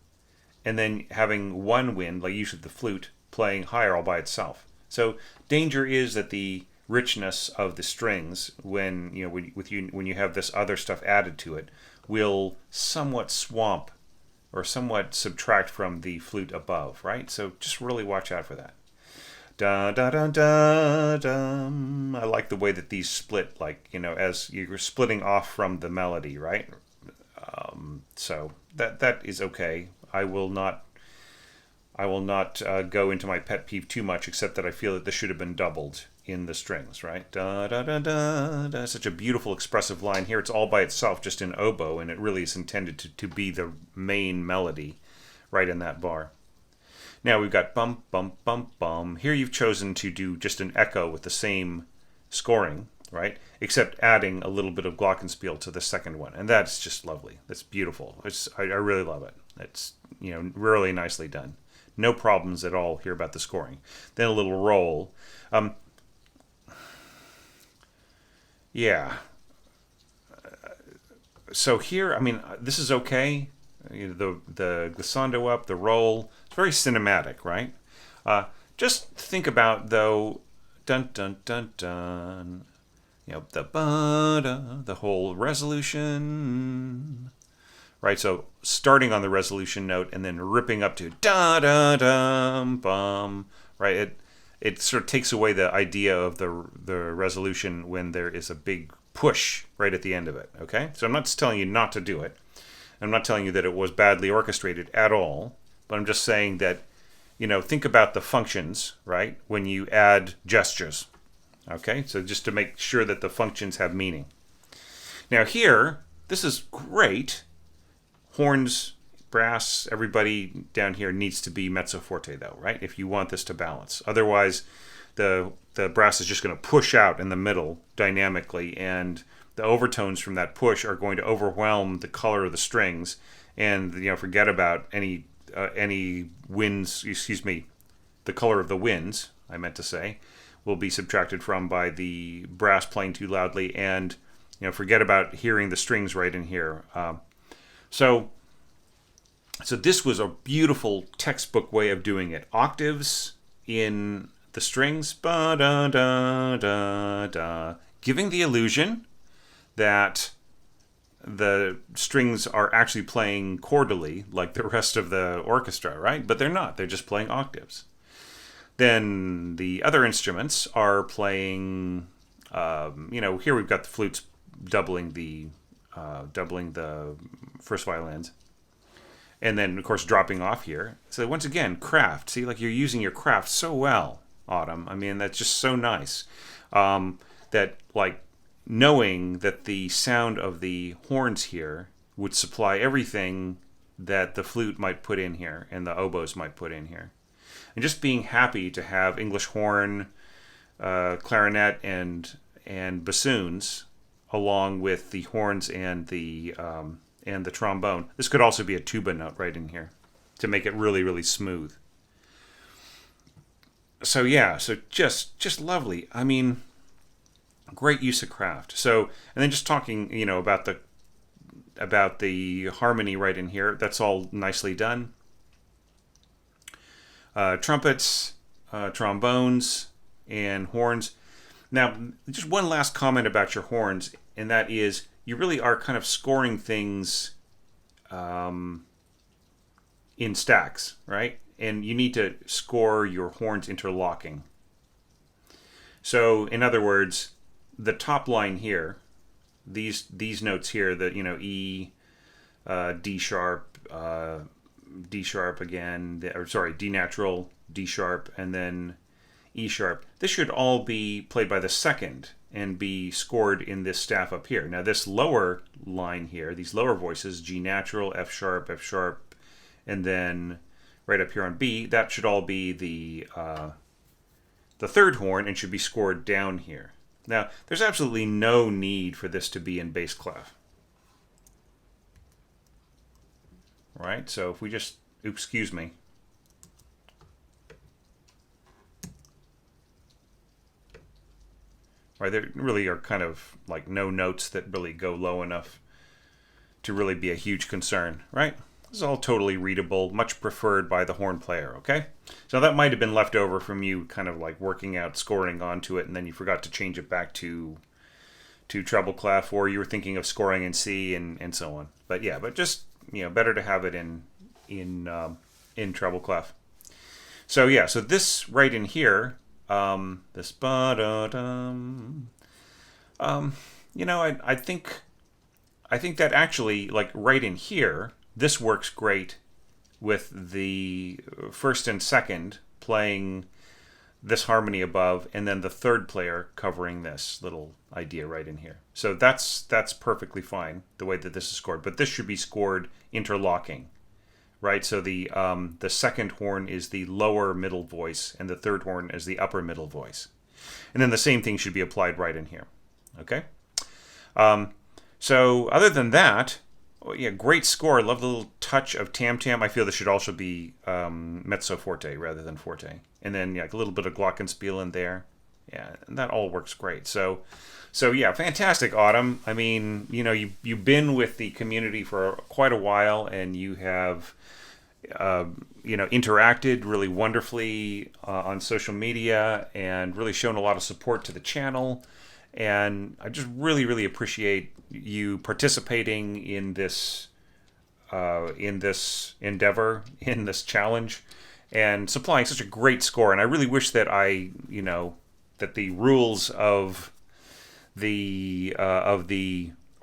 and then having one wind, like usually the flute, playing higher all by itself. So danger is that the richness of the strings, when you have this other stuff added to it, will somewhat swamp or somewhat subtract from the flute above, right? So just really watch out for that. Da da da da dum. I like the way that these split, as you're splitting off from the melody, right? So that is okay. I will not go into my pet peeve too much, except that I feel that this should have been doubled in the strings, right? Da da da da da. Such a beautiful, expressive line here. It's all by itself, just in oboe, and it really is intended to be the main melody, right in that bar. Now we've got bum bum bum bum. Here you've chosen to do just an echo with the same scoring, right? Except adding a little bit of glockenspiel to the second one, and that's just lovely. That's beautiful. I really love it. It's really nicely done. No problems at all here about the scoring. Then a little roll. Yeah. So here, I mean, this is okay. The glissando up, the roll. It's very cinematic, right? Just think about though, dun dun dun dun. The whole resolution, right? So starting on the resolution note and then ripping up to da da dum bum, right? It sort of takes away the idea of the resolution when there is a big push right at the end of it. Okay, so I'm not just telling you not to do it. I'm not telling you that it was badly orchestrated at all, but I'm just saying that think about the functions, right? When you add gestures. Okay, so just to make sure that the functions have meaning. Now here, this is great. Horns, brass, everybody down here needs to be mezzo forte though, right? If you want this to balance. Otherwise, the brass is just going to push out in the middle dynamically, and the overtones from that push are going to overwhelm the color of the strings, and forget about any winds, the color of the winds, I meant to say, will be subtracted from by the brass playing too loudly, and forget about hearing the strings right in here. So this was a beautiful textbook way of doing it. Octaves in the strings, ba da da da da, giving the illusion that the strings are actually playing chordally like the rest of the orchestra, right? But they're not. They're just playing octaves. Then the other instruments are playing, here we've got the flutes doubling the first violins. And then, of course, dropping off here. So once again, craft. See, like you're using your craft so well, Autumn. I mean, that's just so nice. That, like, knowing that the sound of the horns here would supply everything that the flute might put in here and the oboes might put in here. And just being happy to have English horn, clarinet, and bassoons, along with the horns and the trombone. This could also be a tuba note right in here to make it really, really smooth. So yeah, so just lovely. I mean, great use of craft. So, and then just talking, about the harmony right in here. That's all nicely done. Trumpets, trombones, and horns. Now, just one last comment about your horns, and that is you really are kind of scoring things in stacks, right? And you need to score your horns interlocking. So, in other words, the top line here, these notes here, that E, D sharp, D sharp again, D natural, D sharp, and then E sharp. This should all be played by the second and be scored in this staff up here. Now this lower line here, these lower voices, G natural, F sharp, and then right up here on B, that should all be the third horn and should be scored down here. Now, there's absolutely no need for this to be in bass clef. Right? So if we just, excuse me. Right, there really are kind of like no notes that really go low enough to really be a huge concern, right? This is all totally readable, much preferred by the horn player, okay? So that might have been left over from you kind of like working out, scoring onto it, and then you forgot to change it back to treble clef, or you were thinking of scoring in C and so on. But yeah, but just, better to have it in treble clef. So yeah, so this right in here, this ba-da-dum, I think that actually, like right in here, this works great with the first and second playing this harmony above, and then the third player covering this little idea right in here. So that's perfectly fine the way that this is scored. But this should be scored interlocking, right? So the second horn is the lower middle voice, and the third horn is the upper middle voice. And then the same thing should be applied right in here. Okay. Um, so other than that, oh, yeah, great score. Love the little touch of tam tam. I feel this should also be mezzo forte rather than forte, and then yeah, a little bit of glockenspiel in there. Yeah, and that all works great. So yeah, fantastic, Autumn. I mean, you've been with the community for quite a while, and you have interacted really wonderfully on social media and really shown a lot of support to the channel. And I just really, really appreciate you participating in this endeavor, in this challenge, and supplying such a great score. And I really wish that that the rules of the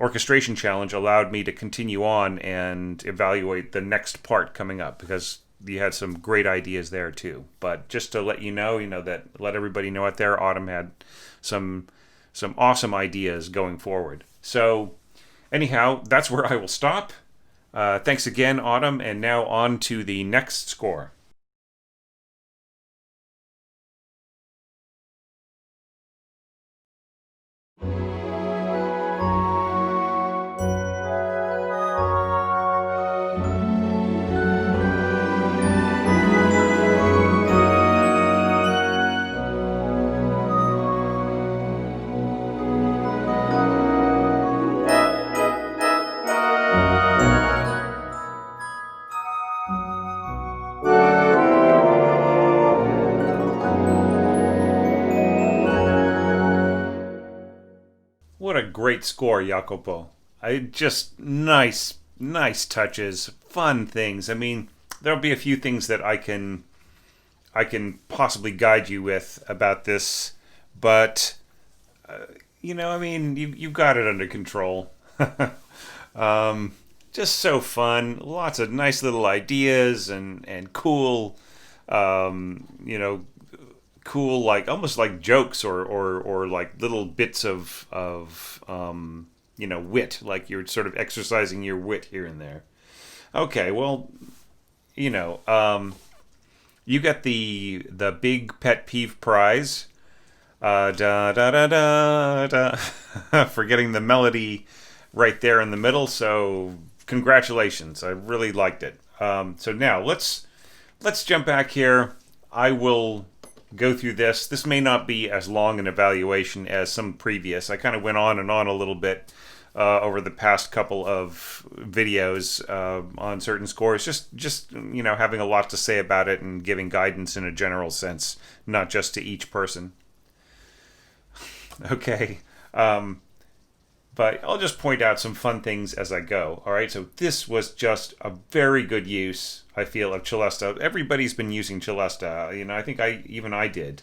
orchestration challenge allowed me to continue on and evaluate the next part coming up, because you had some great ideas there too. But just to let you know, let everybody know out there, Autumn had some awesome ideas going forward. So anyhow, that's where I will stop. Thanks again, Autumn, and now on to the next score. What a great score, Jacopo. I just nice, nice touches, fun things. I mean, there'll be a few things that I can possibly guide you with about this, but I mean, you've got it under control. Just so fun, lots of nice little ideas and cool, you know, cool, like almost like jokes or like little bits of wit, like you're sort of exercising your wit here and there. Okay, well, you know, you get the big pet peeve prize. Da da da da da. For getting the melody right there in the middle. So congratulations, I really liked it. So now let's jump back here. I will go through this. This may not be as long an evaluation as some previous. I kind of went on and on a little bit over the past couple of videos on certain scores. Just having a lot to say about it and giving guidance in a general sense, not just to each person. Okay. But I'll just point out some fun things as I go. All right, so this was just a very good use, I feel, of Celesta. Everybody's been using Celesta. I think I did.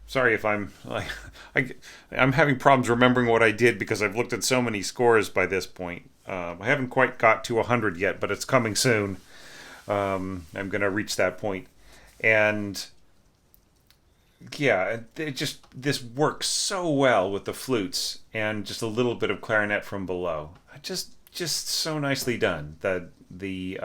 Sorry if I'm like I'm having problems remembering what I did because I've looked at so many scores by this point. I haven't quite got to 100 yet, but it's coming soon. I'm gonna reach that point, and yeah, this works so well with the flutes and just a little bit of clarinet from below. Just so nicely done. The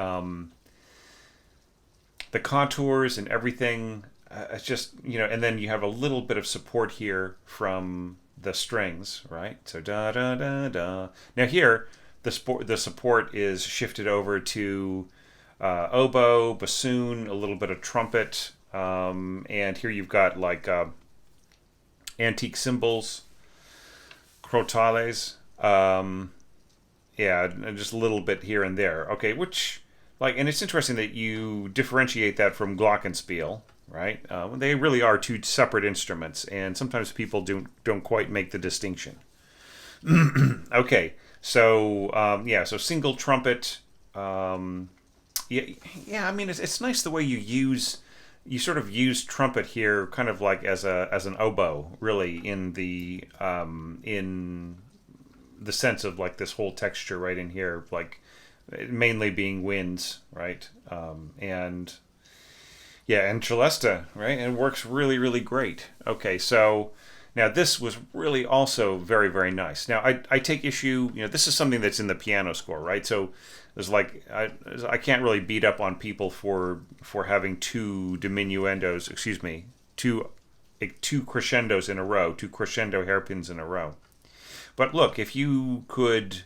contours and everything. It's just and then you have a little bit of support here from the strings, right? So da da da da. Now here, the support is shifted over to oboe, bassoon, a little bit of trumpet. And here you've got like antique cymbals, crotales, yeah, and just a little bit here and there. Okay, and it's interesting that you differentiate that from glockenspiel, right? They really are two separate instruments, and sometimes people don't quite make the distinction. Okay, so so single trumpet. Yeah. I mean, it's nice the way you sort of use trumpet here, kind of like as an oboe, really, in the sense of like this whole texture right in here, like mainly being winds, right? And yeah, and Celesta, right? And it works really, really great. Okay, so now this was really also very, very nice. Now I take issue, this is something that's in the piano score, right? So there's like I can't really beat up on people for having two two crescendos in a row, two crescendo hairpins in a row. But look, if you could,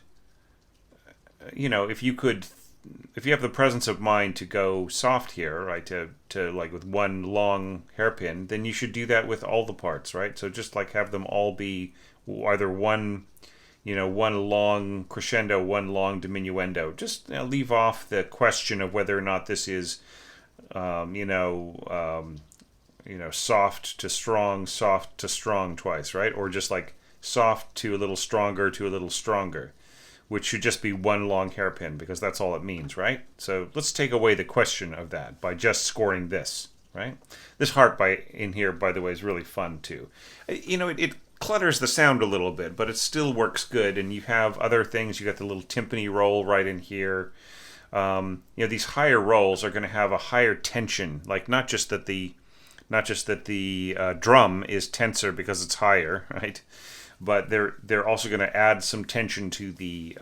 if you have the presence of mind to go soft here, right, to like with one long hairpin, then you should do that with all the parts, right? So just like have them all be either one, one long crescendo, one long diminuendo. Just leave off the question of whether or not this is, soft to strong twice, right? Or just like soft to a little stronger, which should just be one long hairpin because that's all it means, right? So let's take away the question of that by just scoring this, right? This heart in here, by the way, is really fun too. It clutters the sound a little bit, but it still works good. And you have other things. You got the little timpani roll right in here. These higher rolls are going to have a higher tension, like not just that the drum is tenser because it's higher, right? But they're also going to add some tension to the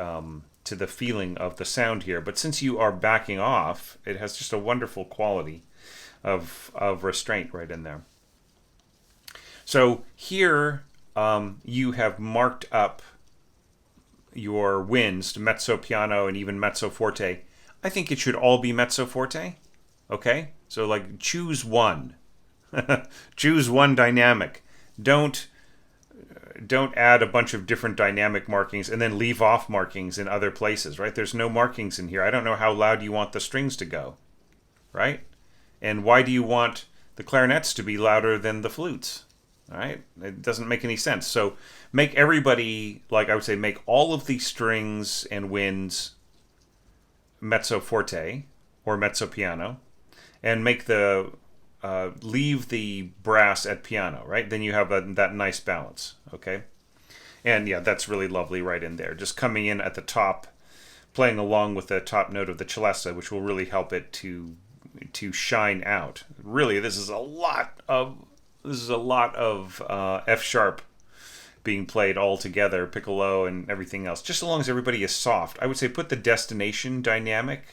feeling of the sound here. But since you are backing off, it has just a wonderful quality of restraint right in there. So here you have marked up your winds to mezzo piano and even mezzo forte. I think it should all be mezzo forte. Okay, so like choose one. Choose one dynamic. Don't add a bunch of different dynamic markings and then leave off markings in other places, right? There's no markings in here. I don't know how loud you want the strings to go, right? And why do you want the clarinets to be louder than the flutes, right? It doesn't make any sense. So make everybody, like I would say, make all of the strings and winds mezzo forte or mezzo piano, and make the leave the brass at piano, right? Then you have that nice balance, okay? And yeah, that's really lovely right in there. Just coming in at the top, playing along with the top note of the celesta, which will really help it to shine out. Really, this is a lot of F sharp being played all together, piccolo and everything else. Just as long as everybody is soft, I would say put the destination dynamic.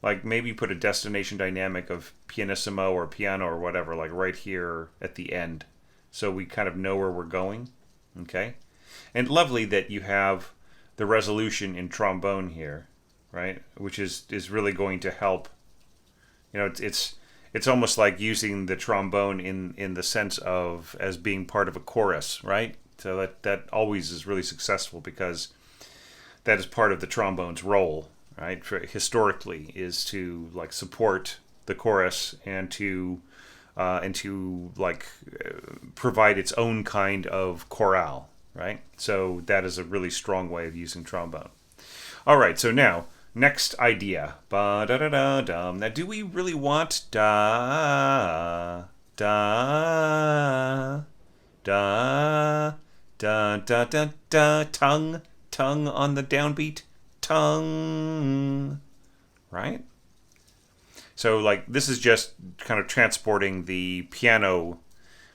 Like maybe put a destination dynamic of pianissimo or piano or whatever, like right here at the end, so we kind of know where we're going. Okay, and lovely that you have the resolution in trombone here, right? Which is really going to help. It's almost like using the trombone in the sense of as being part of a chorus, right? So that always is really successful because that is part of the trombone's role. Right, historically, is to like support the chorus and to provide its own kind of chorale, right? So that is a really strong way of using trombone. All right, so now next idea. Ba da da da dum. Now, do we really want da da da da da da da tongue on the downbeat? Tongue, right? So like this is just kind of transporting the piano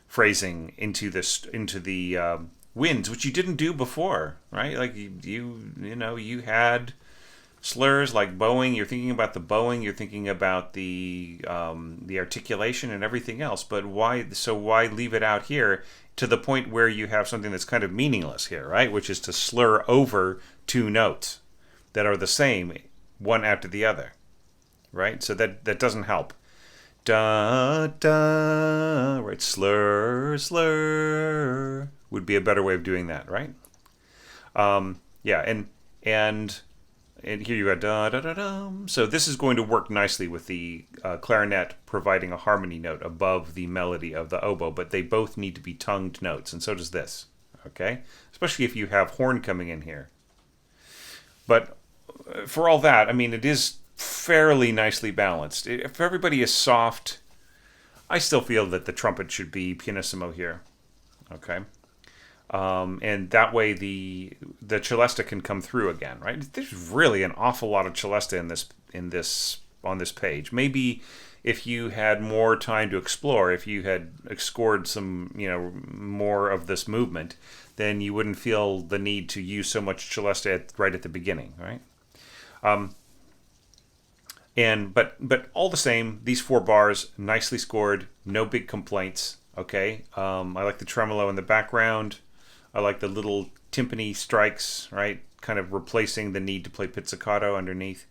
phrasing into the winds, which you didn't do before, right? Like you had slurs like bowing. You're thinking about the bowing. You're thinking about the articulation and everything else. But why? So why leave it out here to the point where you have something that's kind of meaningless here, right? Which is to slur over two notes that are the same one after the other, right? So that doesn't help. Da da, right? Slur would be a better way of doing that, right? Yeah, and here you go, da da da da. So this is going to work nicely with the clarinet providing a harmony note above the melody of the oboe, but they both need to be tongued notes, and so does this. Okay, especially if you have horn coming in here. But for all that, I mean, it is fairly nicely balanced. If everybody is soft, I still feel that the trumpet should be pianissimo here. Okay, and that way the celesta can come through again, right? There's really an awful lot of celesta on this page. Maybe if you had more time to explore, if you had scored some more of this movement, then you wouldn't feel the need to use so much celesta right at the beginning, right? But all the same, these 4 bars nicely scored, no big complaints. Okay, I like the tremolo in the background. I like the little timpani strikes, right? Kind of replacing the need to play pizzicato underneath.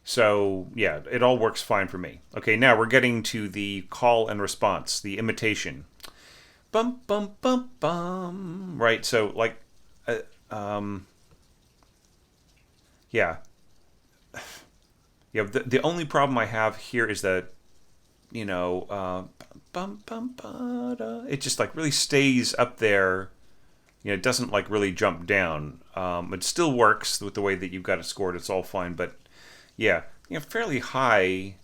So yeah, it all works fine for me. Okay, now we're getting to the call and response, the imitation. Bum bum bum bum. Right. So like, uh, um, yeah, yeah. The only problem I have here is that bum bum ba it just like really stays up there. It doesn't like really jump down. It still works with the way that you've got it scored. It's all fine, but yeah, fairly high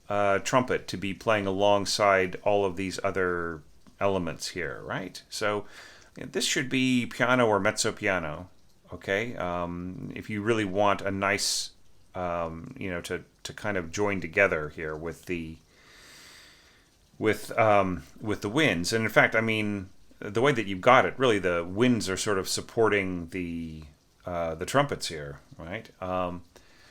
trumpet to be playing alongside all of these other elements here, right? So this should be piano or mezzo piano, okay? If you really want a nice, to kind of join together here with the winds, and in fact, I mean, the way that you've got it, really, the winds are sort of supporting the trumpets here, right?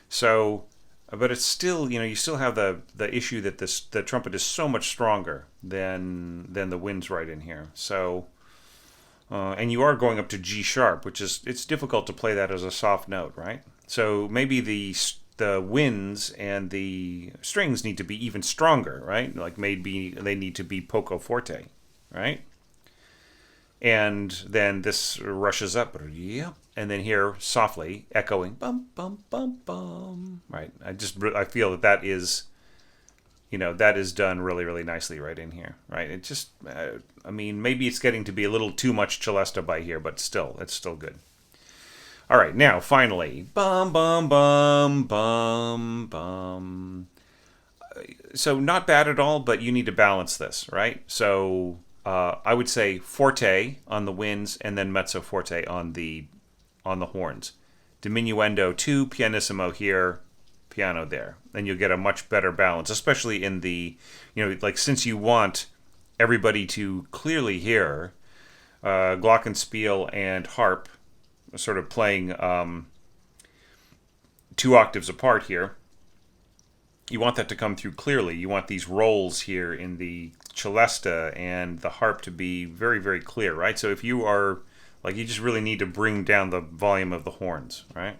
So, but it's still, you still have the issue that the trumpet is so much stronger than the winds right in here. So, and you are going up to G sharp, which is it's difficult to play that as a soft note, right? So maybe the winds and the strings need to be even stronger, right? Like maybe they need to be poco forte, right? And then this rushes up, and then here softly echoing bum bum bum bum, right? I feel that is that is done really really nicely right in here, right? It just I mean, maybe it's getting to be a little too much celesta by here, but still it's still good. All right, now finally bum bum bum bum bum. So not bad at all, but you need to balance this, right? So I would say forte on the winds and then mezzo forte on the horns. Diminuendo to pianissimo here, piano there. Then you'll get a much better balance, especially in the, like since you want everybody to clearly hear glockenspiel and harp sort of playing 2 octaves apart here. You want that to come through clearly. You want these rolls here in the celesta and the harp to be very, very clear, right? So if you are, like, you just really need to bring down the volume of the horns, right?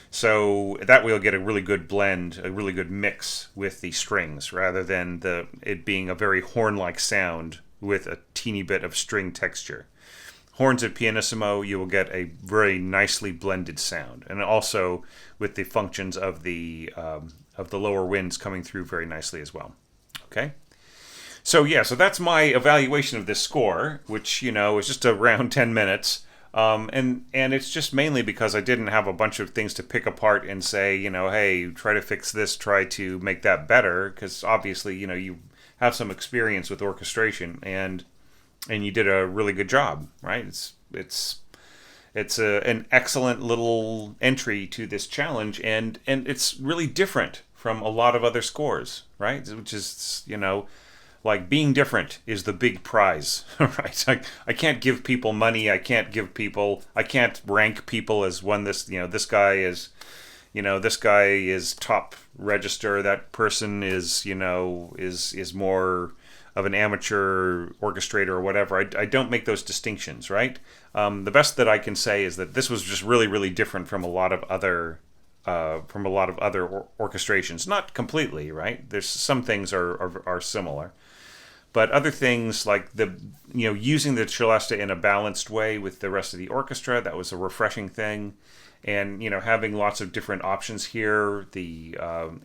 So that way you'll get a really good blend, a really good mix with the strings, rather than it being a very horn-like sound with a teeny bit of string texture. Horns at pianissimo, you will get a very nicely blended sound, and also with the functions of the lower winds coming through very nicely as well. Okay, so yeah, so that's my evaluation of this score, which is just around 10 minutes, and it's just mainly because I didn't have a bunch of things to pick apart and say, hey, try to fix this, try to make that better, because obviously, you have some experience with orchestration and you did a really good job, right? It's an excellent little entry to this challenge, and it's really different from a lot of other scores, right? Which is like being different is the big prize, right? I can't give people money. I can't rank people as one. This guy is, this guy is top register. That person is, is more of an amateur orchestrator or whatever. I don't make those distinctions, right? The best that I can say is that this was just really, really different from a lot of other orchestrations. Not completely, right? There's some things are similar, but other things like using the celesta in a balanced way with the rest of the orchestra, that was a refreshing thing. And having lots of different options here, the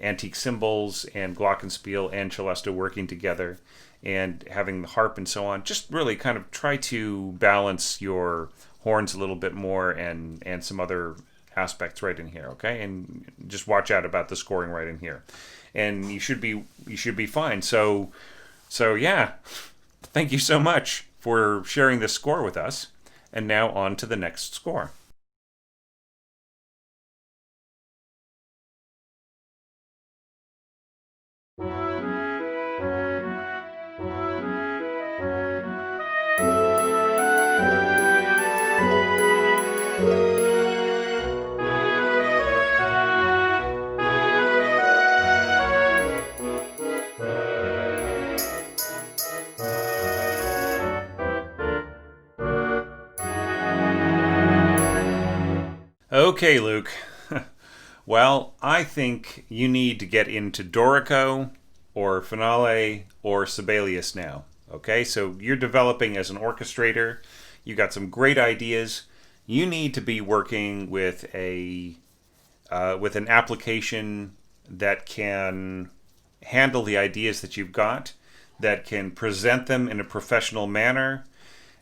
antique cymbals and glockenspiel and celesta working together, and having the harp and so on, just really kind of try to balance your horns a little bit more and some other aspects right in here, okay? And just watch out about the scoring right in here, and you should be fine. So yeah, thank you so much for sharing this score with us. And now on to the next score. Okay, Luke. Well, I think you need to get into Dorico or Finale or Sibelius now. Okay, so you're developing as an orchestrator. You got some great ideas. You need to be working with an application that can handle the ideas that you've got, that can present them in a professional manner,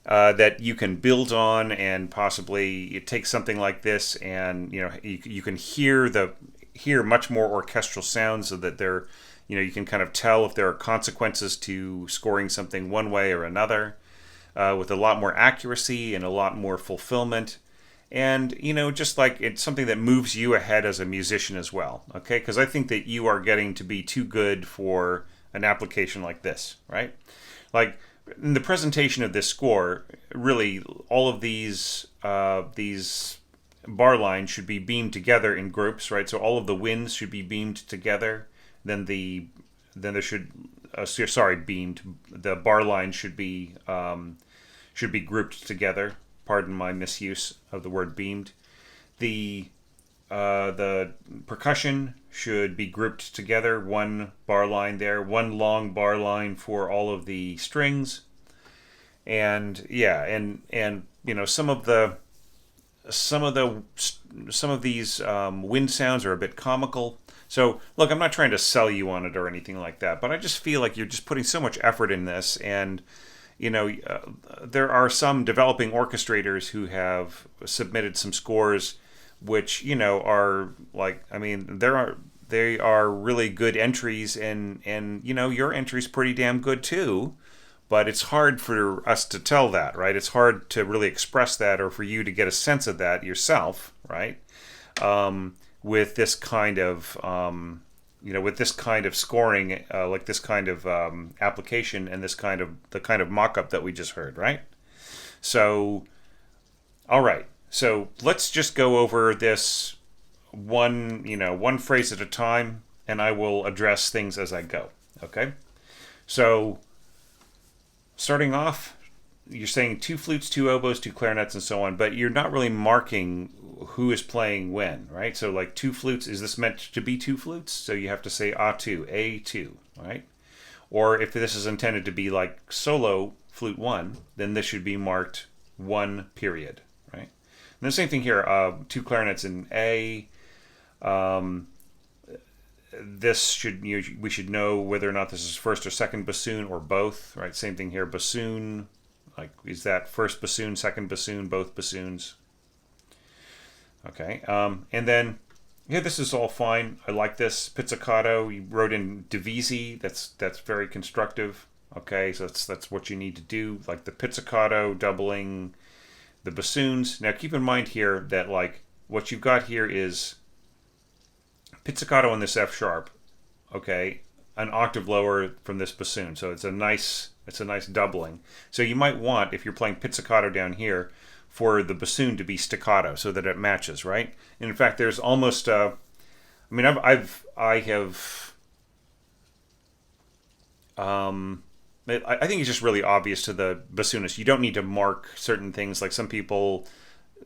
that you can build on, and possibly it takes something like this, and you can hear much more orchestral sounds, so that you can kind of tell if there are consequences to scoring something one way or another, with a lot more accuracy and a lot more fulfillment. And just like it's something that moves you ahead as a musician as well. Okay, because I think that you are getting to be too good for an application like this, right? Like in the presentation of this score, really all of these bar lines should be beamed together in groups, right? So all of the winds should be beamed together. Then there should beamed. The bar line should be grouped together. Pardon my misuse of the word beamed. The percussion should be grouped together, one bar line there, one long bar line for all of the strings, and yeah, and some of these wind sounds are a bit comical. So look, I'm not trying to sell you on it or anything like that, but I just feel like you're just putting so much effort in this, and there are some developing orchestrators who have submitted some scores, which are like, I mean, they are really good entries, and your entry's pretty damn good too, but it's hard for us to tell that, right? It's hard to really express that, or for you to get a sense of that yourself, right? With this kind of scoring, like this kind of application, and the kind of mock-up that we just heard, right? So, all right. So let's just go over this one phrase at a time, and I will address things as I go. Okay. So, starting off, you're saying two flutes, two oboes, two clarinets, and so on, but you're not really marking who is playing when, right? So like two flutes, is this meant to be two flutes? So you have to say A2, right? Or if this is intended to be like solo flute 1, then this should be marked 1 period, right? And the same thing here, two clarinets in A. We should know whether or not this is first or second bassoon, or both, right? Same thing here, bassoon, like is that first bassoon, second bassoon, both bassoons? Okay, and then yeah, this is all fine. I like this pizzicato. You wrote in divisi. That's very constructive. Okay, so that's what you need to do, like the pizzicato doubling the bassoons. Now keep in mind here that like what you've got here is pizzicato on this F sharp, okay, an octave lower from this bassoon. So it's a nice doubling. So you might want, if you're playing pizzicato down here, for the bassoon to be staccato so that it matches, right? And in fact, there's almost I have I think it's just really obvious to the bassoonist. You don't need to mark certain things. Like some people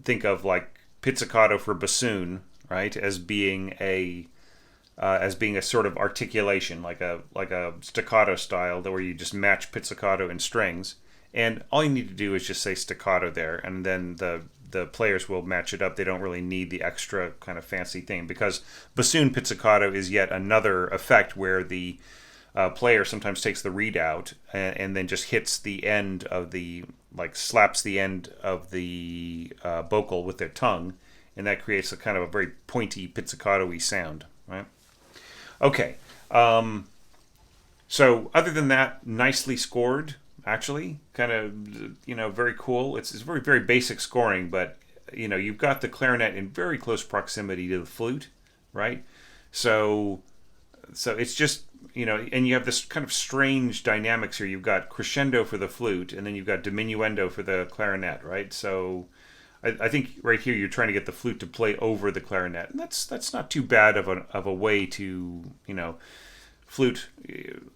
think of like pizzicato for bassoon, right, as being a sort of articulation, like a staccato style, where you just match pizzicato in strings, and all you need to do is just say staccato there, and then the players will match it up. They don't really need the extra kind of fancy thing, because bassoon pizzicato is yet another effect where the player sometimes takes the reed out and then just hits the end of slaps the end of the vocal with their tongue, and that creates a kind of a very pointy pizzicato-y sound, right? Okay, so other than that, nicely scored, actually, kind of, very cool. It's very, very basic scoring, but, you've got the clarinet in very close proximity to the flute, right? So it's just, and you have this kind of strange dynamics here. You've got crescendo for the flute, and then you've got diminuendo for the clarinet, right? So I think right here you're trying to get the flute to play over the clarinet, and that's not too bad of a way to, flute,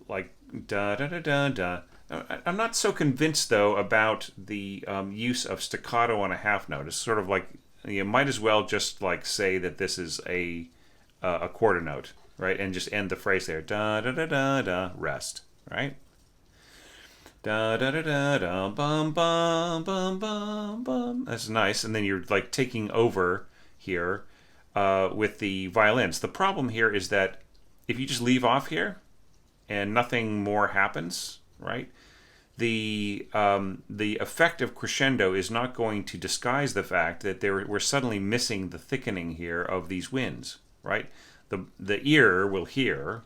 like da da da da da. I'm not so convinced though about the use of staccato on a half note. It's sort of like you might as well just like say that this is a quarter note, right? And just end the phrase there. Da da da da da. Rest, right? Da da da da da. Bum bum bum bum bum. That's nice. And then you're like taking over here with the violins. The problem here is that if you just leave off here and nothing more happens, right? The effect of crescendo is not going to disguise the fact that we're suddenly missing the thickening here of these winds, right? The ear will hear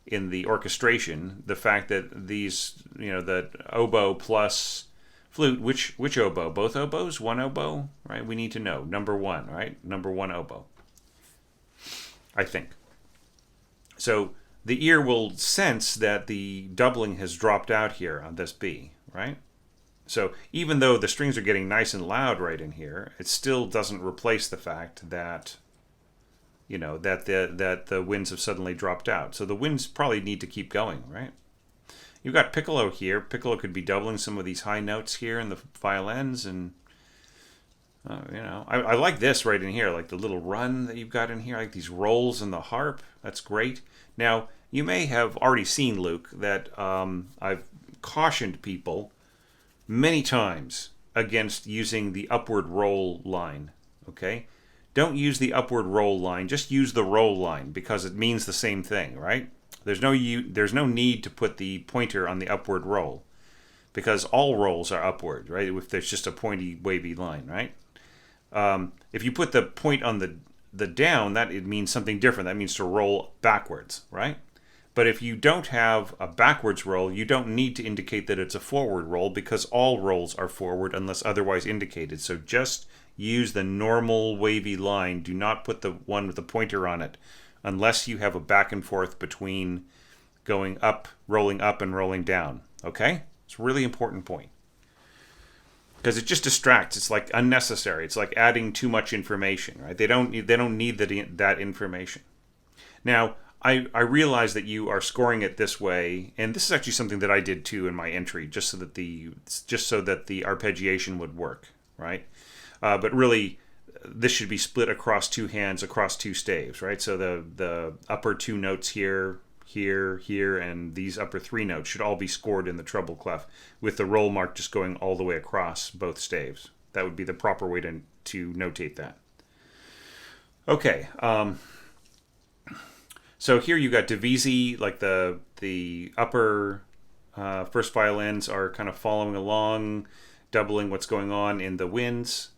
in the orchestration the fact that these, the oboe plus flute, which oboe? Both oboes? One oboe? Right? We need to know. Number one, right? Number one oboe, I think. So the ear will sense that the doubling has dropped out here on this B, right? So even though the strings are getting nice and loud right in here, it still doesn't replace the fact that, that the winds have suddenly dropped out. So the winds probably need to keep going, right? You've got piccolo here. Piccolo could be doubling some of these high notes here in the violins, and I like this right in here, like the little run that you've got in here, like these rolls in the harp. That's great. Now, you may have already seen, Luke, that I've cautioned people many times against using the upward roll line, okay? Don't use the upward roll line, just use the roll line because it means the same thing, right? There's no need to put the pointer on the upward roll because all rolls are upward, right? If there's just a pointy, wavy line, right? If you put the point on the down, that it means something different. That means to roll backwards, right? But if you don't have a backwards roll, you don't need to indicate that it's a forward roll because all rolls are forward unless otherwise indicated. So just use the normal wavy line. Do not put the one with the pointer on it unless you have a back and forth between going up, rolling up, and rolling down. Okay? It's a really important point. Because it just distracts. It's like unnecessary. It's like adding too much information, right? They don't need that information. Now, I realize that you are scoring it this way, and this is actually something that I did too in my entry, just so that the arpeggiation would work, right? But really, this should be split across two hands, across two staves, right? So the upper two notes here, and these upper three notes should all be scored in the treble clef, with the roll mark just going all the way across both staves. That would be the proper way to notate that. Okay. So here you got divisi, like the upper first violins are kind of following along, doubling what's going on in the winds.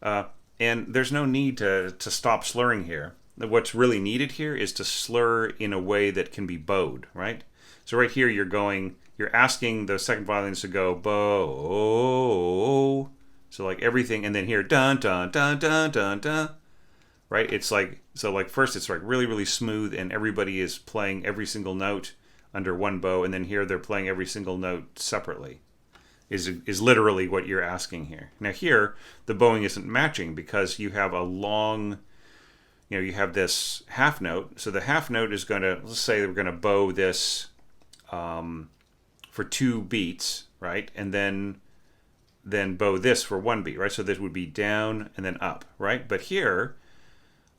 And there's no need to stop slurring here. What's really needed here is to slur in a way that can be bowed, right? So right here you're asking the second violins to go bow. So like everything, and then here dun dun dun dun dun dun. Right? It's like, so like first it's like really, really smooth and everybody is playing every single note under one bow, and then here they're playing every single note separately. Is literally what you're asking here. Now here, the bowing isn't matching because you have a long, you have this half note. So the half note is going to, let's say we're going to bow this for 2 beats, right? And then bow this for 1 beat, right? So this would be down and then up, right? But here,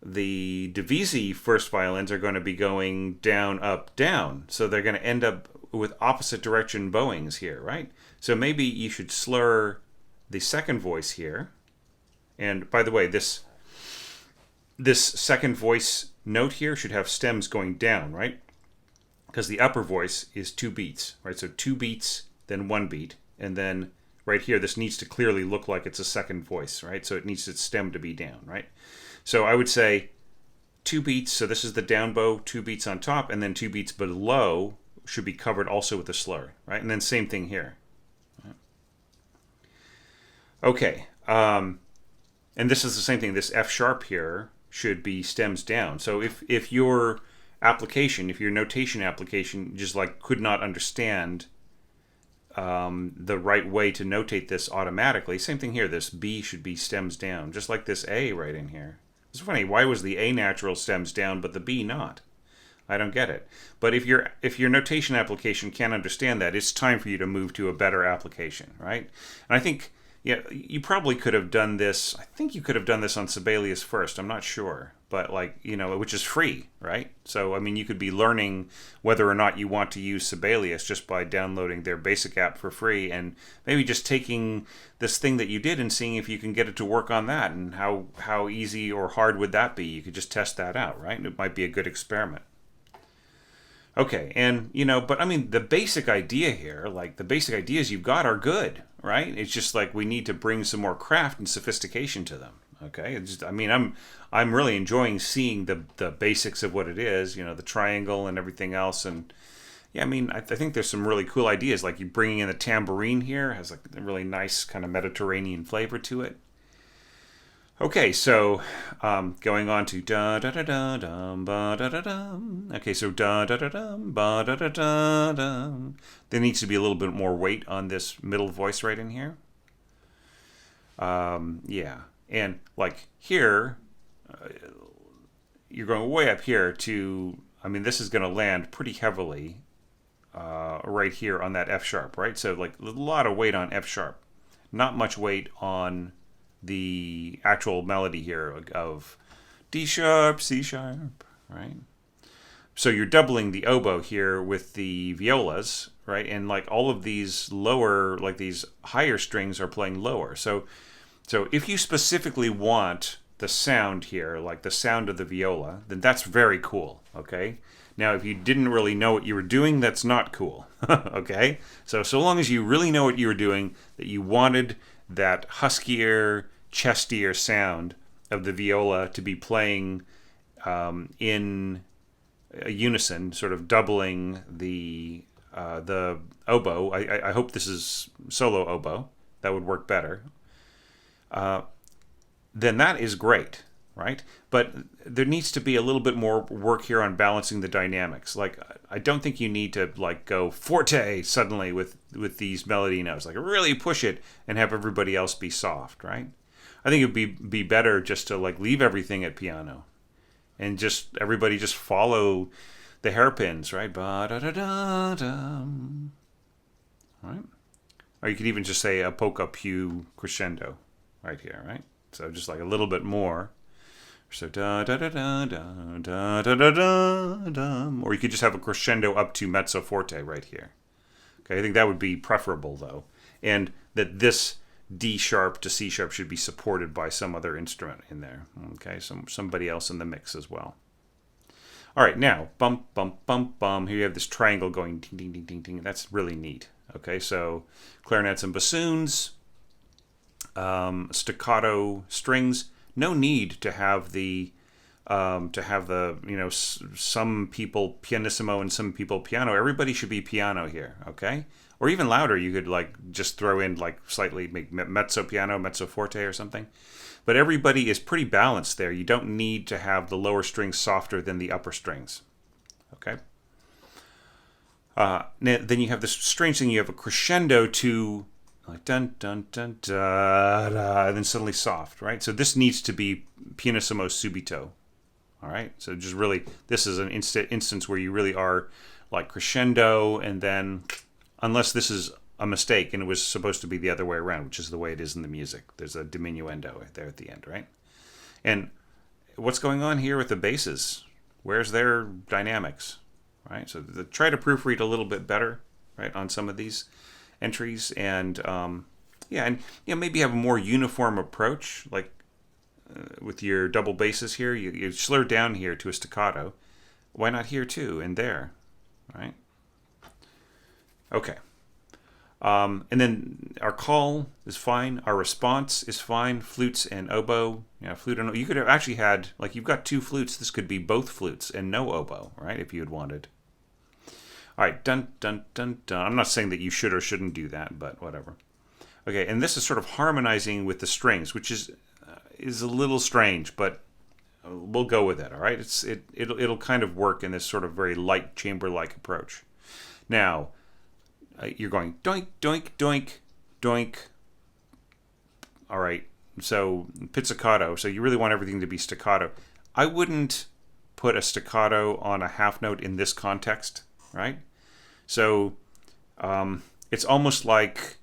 the divisi first violins are going to be going down, up, down. So they're going to end up with opposite direction bowings here, right? So maybe you should slur the second voice here. And by the way, this second voice note here should have stems going down, right? Because the upper voice is 2 beats, right? So 2 beats, then 1 beat. And then right here, this needs to clearly look like it's a second voice, right? So it needs its stem to be down, right? So I would say 2 beats, so this is the down bow, 2 beats on top, and then 2 beats below should be covered also with a slur, right? And then same thing here. Okay, and this is the same thing. This F sharp here should be stems down. So if your notation application just like could not understand the right way to notate this automatically, same thing here. This B should be stems down, just like this A right in here. It's funny, why was the A natural stems down but the B not? I don't get it. But if your notation application can't understand that, it's time for you to move to a better application, right? And I think Yeah, you probably could have done this. I think you could have done this on Sibelius first. I'm not sure, but like which is free, right? So I mean, you could be learning whether or not you want to use Sibelius just by downloading their basic app for free, and maybe just taking this thing that you did and seeing if you can get it to work on that, and how easy or hard would that be? You could just test that out, right? It might be a good experiment. Okay, and but I mean, the basic idea here, like the basic ideas you've got are good, right? It's just like we need to bring some more craft and sophistication to them. Okay, I mean, I'm really enjoying seeing the basics of what it is, the triangle and everything else, and yeah, I mean, I think there's some really cool ideas, like you bringing in the tambourine here has like a really nice kind of Mediterranean flavor to it. Okay, so going on to da da da da dum ba da da dum. Okay, so da da da dum ba da da da dum. There needs to be a little bit more weight on this middle voice right in here. Yeah, and like here, you're going way up here to. I mean, this is going to land pretty heavily right here on that F sharp, right? So like a lot of weight on F sharp, not much weight on the actual melody here of D sharp, C sharp, right? So you're doubling the oboe here with the violas, right? And like all of these lower, like these higher strings are playing lower. So if you specifically want the sound here, like the sound of the viola, then that's very cool, okay? Now, if you didn't really know what you were doing, that's not cool, okay? So long as you really know what you were doing, that you wanted that huskier, chestier sound of the viola to be playing in a unison, sort of doubling the oboe. I hope this is solo oboe. That would work better. Then that is great, right? But there needs to be a little bit more work here on balancing the dynamics. Like, I don't think you need to like go forte suddenly with these melody notes. Like, really push it and have everybody else be soft, right? I think it'd be better just to like leave everything at piano, and just everybody just follow the hairpins, right? Ba da da da dum, right? Or you could even just say a polka più crescendo, right here, right? So just like a little bit more. So da da da da da da da da da dum. Or you could just have a crescendo up to mezzo forte right here. Okay, I think that would be preferable though, and that this D sharp to C sharp should be supported by some other instrument in there. Okay, somebody else in the mix as well. All right, now bump bump bump bum. Here you have this triangle going ding ding ding ding ding. That's really neat. Okay, so clarinets and bassoons, staccato strings. No need to have the some people pianissimo and some people piano. Everybody should be piano here, okay? Or even louder, you could like just throw in like slightly make mezzo piano, mezzo forte or something. But everybody is pretty balanced there. You don't need to have the lower strings softer than the upper strings, okay? Then you have this strange thing. You have a crescendo to like dun dun dun da da, and then suddenly soft, right? So this needs to be pianissimo subito. All right, so just really, this is an instance where you really are like crescendo, and then, unless this is a mistake and it was supposed to be the other way around, which is the way it is in the music. There's a diminuendo there at the end, right? And what's going on here with the basses? Where's their dynamics, right? So try to proofread a little bit better, right, on some of these entries, and maybe have a more uniform approach, like with your double basses here. You slur down here to a staccato. Why not here too, and there, right? Okay. And then our call is fine. Our response is fine. Flutes and oboe. Flute and you could have actually had, like, you've got two flutes. This could be both flutes and no oboe, right? If you had wanted. All right, dun dun dun dun. I'm not saying that you should or shouldn't do that, but whatever. Okay, and this is sort of harmonizing with the strings, which is a little strange, but we'll go with it. All right, it'll kind of work in this sort of very light chamber-like approach. Now, you're going doink doink doink doink. All right, so pizzicato. So you really want everything to be staccato. I wouldn't put a staccato on a half note in this context, right? So it's almost like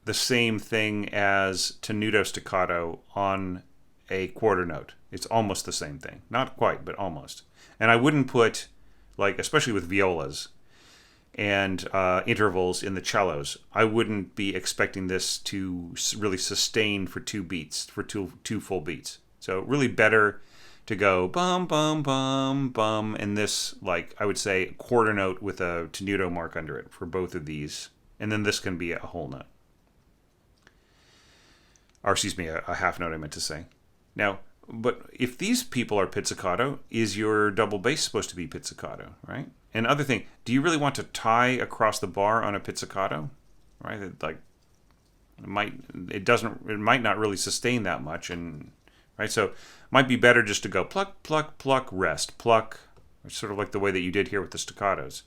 the same thing as tenuto staccato on a quarter note. It's almost the same thing. Not quite, but almost. And I wouldn't put, like, especially with violas and intervals in the cellos, I wouldn't be expecting this to really sustain for two beats, for two full beats. So really better to go bum, bum, bum, bum, and this, like, I would say quarter note with a tenuto mark under it for both of these. And then this can be a whole note. Or, excuse me, a half note I meant to say. Now, but if these people are pizzicato, is your double bass supposed to be pizzicato, right? And other thing, do you really want to tie across the bar on a pizzicato, right? It might not really sustain that much, and right. So it might be better just to go pluck, pluck, pluck, rest, pluck, sort of like the way that you did here with the staccatos,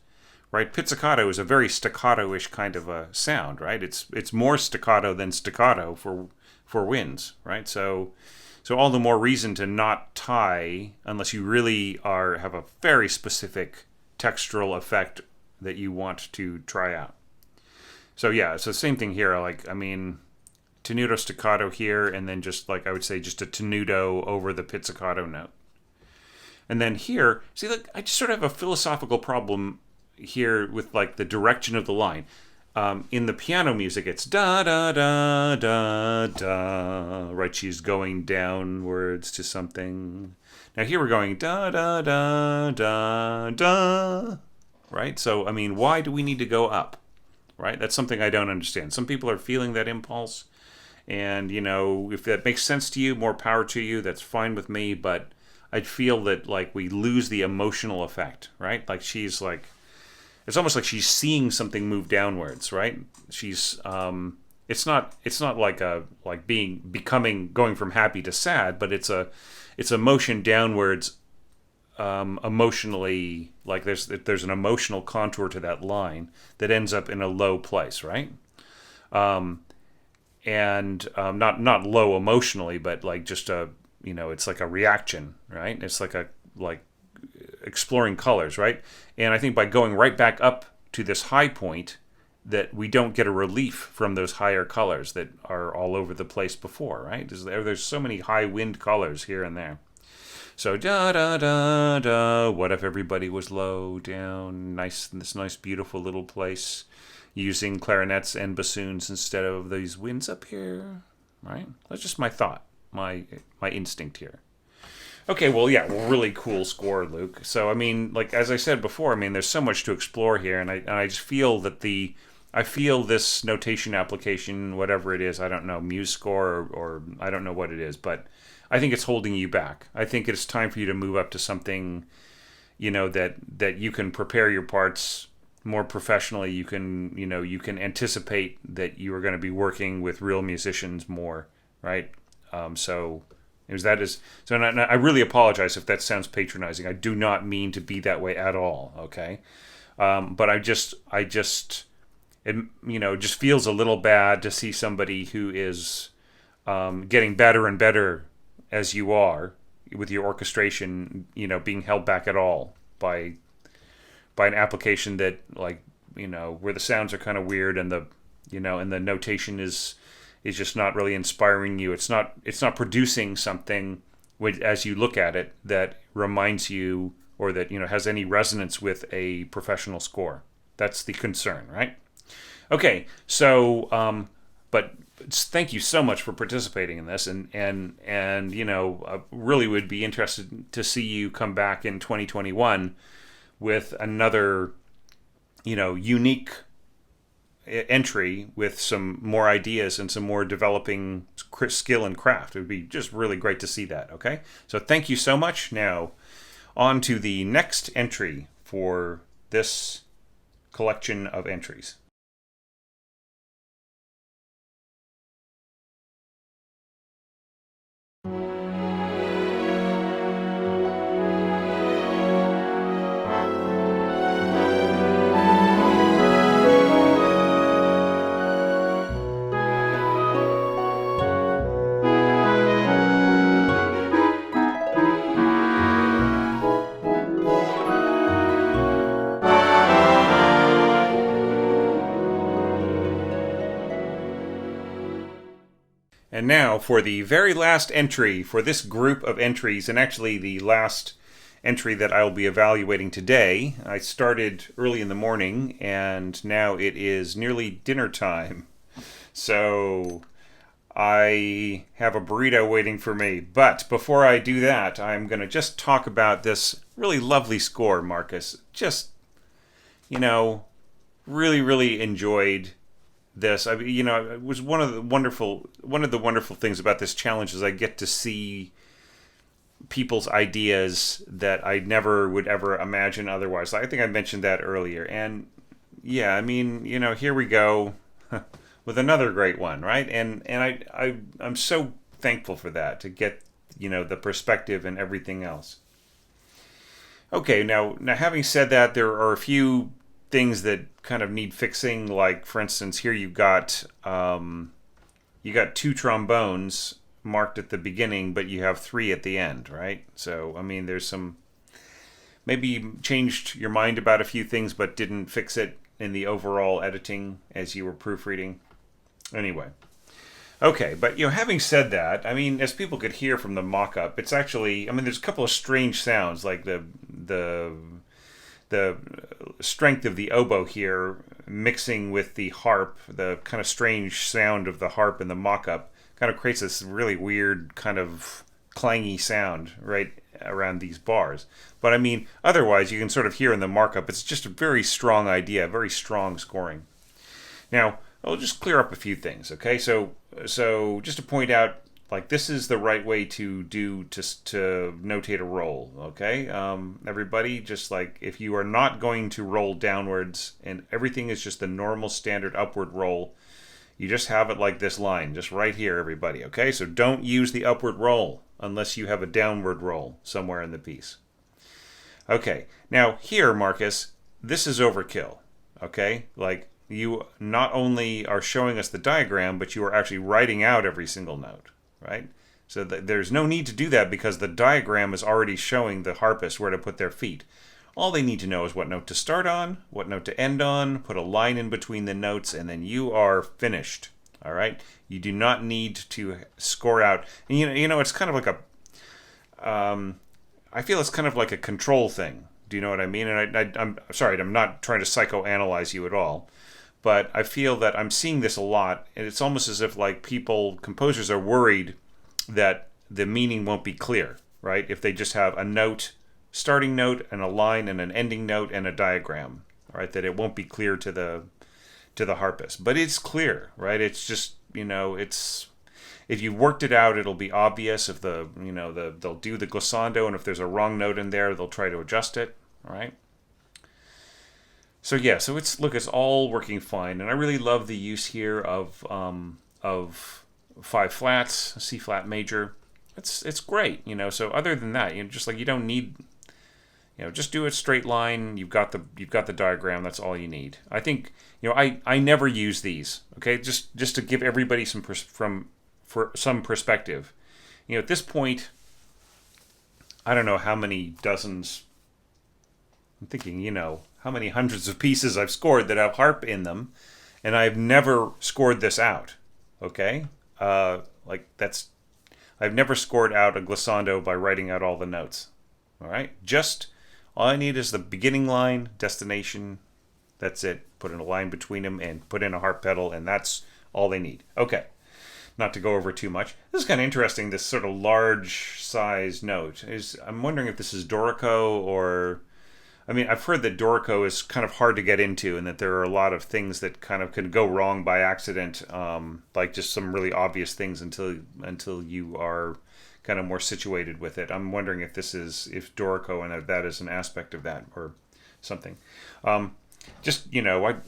right? Pizzicato is a very staccato-ish kind of a sound, right? It's more staccato than staccato for winds, right? So all the more reason to not tie unless you really have a very specific textural effect that you want to try out. So yeah, it's the same thing here. Like, I mean, tenuto staccato here, and then just like I would say, just a tenuto over the pizzicato note. And then here, see, look, I just sort of have a philosophical problem here with like the direction of the line. In the piano music, it's da da da da da, right? She's going downwards to something. Now here we're going da da da da da, right? So I mean, why do we need to go up, right? That's something I don't understand. Some people are feeling that impulse, and you know, if that makes sense to you, more power to you. That's fine with me, but I'd feel that like we lose the emotional effect, right? Like she's like. It's almost like she's seeing something move downwards, right? She's it's not like going from happy to sad, but it's a motion downwards emotionally, like there's an emotional contour to that line that ends up in a low place, right? And not low emotionally, but like just it's like a reaction, right? It's like exploring colors, right? And I think by going right back up to this high point, that we don't get a relief from those higher colors that are all over the place before, right? There's so many high wind colors here and there. So da da da da. What if everybody was low down, nice in this nice beautiful little place, using clarinets and bassoons instead of these winds up here, right? That's just my thought, my instinct here. Okay, well, yeah, really cool score, Luke. So, I mean, like as I said before, I mean, there's so much to explore here, and I just feel that I feel this notation application, whatever it is, I don't know, Muse score or I don't know what it is, but I think it's holding you back. I think it's time for you to move up to something, that you can prepare your parts more professionally. You can anticipate that you are going to be working with real musicians more, right? So I really apologize if that sounds patronizing. I do not mean to be that way at all. Okay, but it just feels a little bad to see somebody who is getting better and better as you are with your orchestration, being held back at all by an application that where the sounds are kind of weird and the notation is just not really inspiring you. It's not producing something as you look at it that reminds you or that has any resonance with a professional score. That's the concern, right? Okay, so but thank you so much for participating in this, and I really would be interested to see you come back in 2021 with another unique entry with some more ideas and some more developing skill and craft. It would be just really great to see that. Okay, so thank you so much. Now on to the next entry for this collection of entries. And now for the very last entry for this group of entries, and actually the last entry that I will be evaluating today. I started early in the morning, and now it is nearly dinner time. So I have a burrito waiting for me. But before I do that, I'm going to just talk about this really lovely score, Marcus. Just, really, really enjoyed this. It was one of the wonderful things about this challenge is I get to see people's ideas that I never would ever imagine otherwise. I think I mentioned that earlier. And yeah, here we go with another great one, right? And I'm so thankful for that, to get, the perspective and everything else. Okay, now having said that, there are a few things that kind of need fixing. Like, for instance, here you got 2 trombones marked at the beginning, but you have 3 at the end, right? So, there's some, maybe you changed your mind about a few things, but didn't fix it in the overall editing as you were proofreading. Anyway. Okay, but, having said that, as people could hear from the mock-up, it's actually, there's a couple of strange sounds, like the strength of the oboe here mixing with the harp, the kind of strange sound of the harp in the mock-up kind of creates this really weird kind of clangy sound right around these bars. But otherwise you can sort of hear in the markup, it's just a very strong idea, very strong scoring. Now, I'll just clear up a few things, okay? So just to point out, like, this is the right way to notate a roll, okay? Everybody, just like, if you are not going to roll downwards and everything is just the normal standard upward roll, you just have it like this line, just right here, everybody, okay? So don't use the upward roll unless you have a downward roll somewhere in the piece. Okay, now here, Marcus, this is overkill, okay? Like, you not only are showing us the diagram, but you are actually writing out every single note. Right? So there's no need to do that because the diagram is already showing the harpist where to put their feet. All they need to know is what note to start on, what note to end on, put a line in between the notes, and then you are finished. All right? You do not need to score out. And it's kind of like I feel it's kind of like a control thing. Do you know what I mean? And I'm sorry, I'm not trying to psychoanalyze you at all. But I feel that I'm seeing this a lot, and it's almost as if composers are worried that the meaning won't be clear, right? If they just have a note, starting note, and a line, and an ending note, and a diagram, right? That it won't be clear to the harpist. But it's clear, right? It's just, it's, if you worked it out, it'll be obvious. If they'll do the glissando, and if there's a wrong note in there, they'll try to adjust it, right? So yeah, it's all working fine, and I really love the use here of 5 flats, C flat major. It's great, So other than that, you don't need, just do a straight line. You've got the diagram. That's all you need. I think, I never use these. Okay, just to give everybody some perspective. At this point, I don't know how many dozens. I'm thinking, how many hundreds of pieces I've scored that have harp in them, and I've never scored this out, okay? I've never scored out a glissando by writing out all the notes, all right? Just, all I need is the beginning line, destination, that's it. Put in a line between them and put in a harp pedal, and that's all they need. Okay, not to go over too much. This is kind of interesting, this sort of large size note. I'm wondering if this is Dorico or... I've heard that Dorico is kind of hard to get into, and that there are a lot of things that kind of can go wrong by accident, like just some really obvious things until you are kind of more situated with it. I'm wondering if Dorico and that is an aspect of that or something.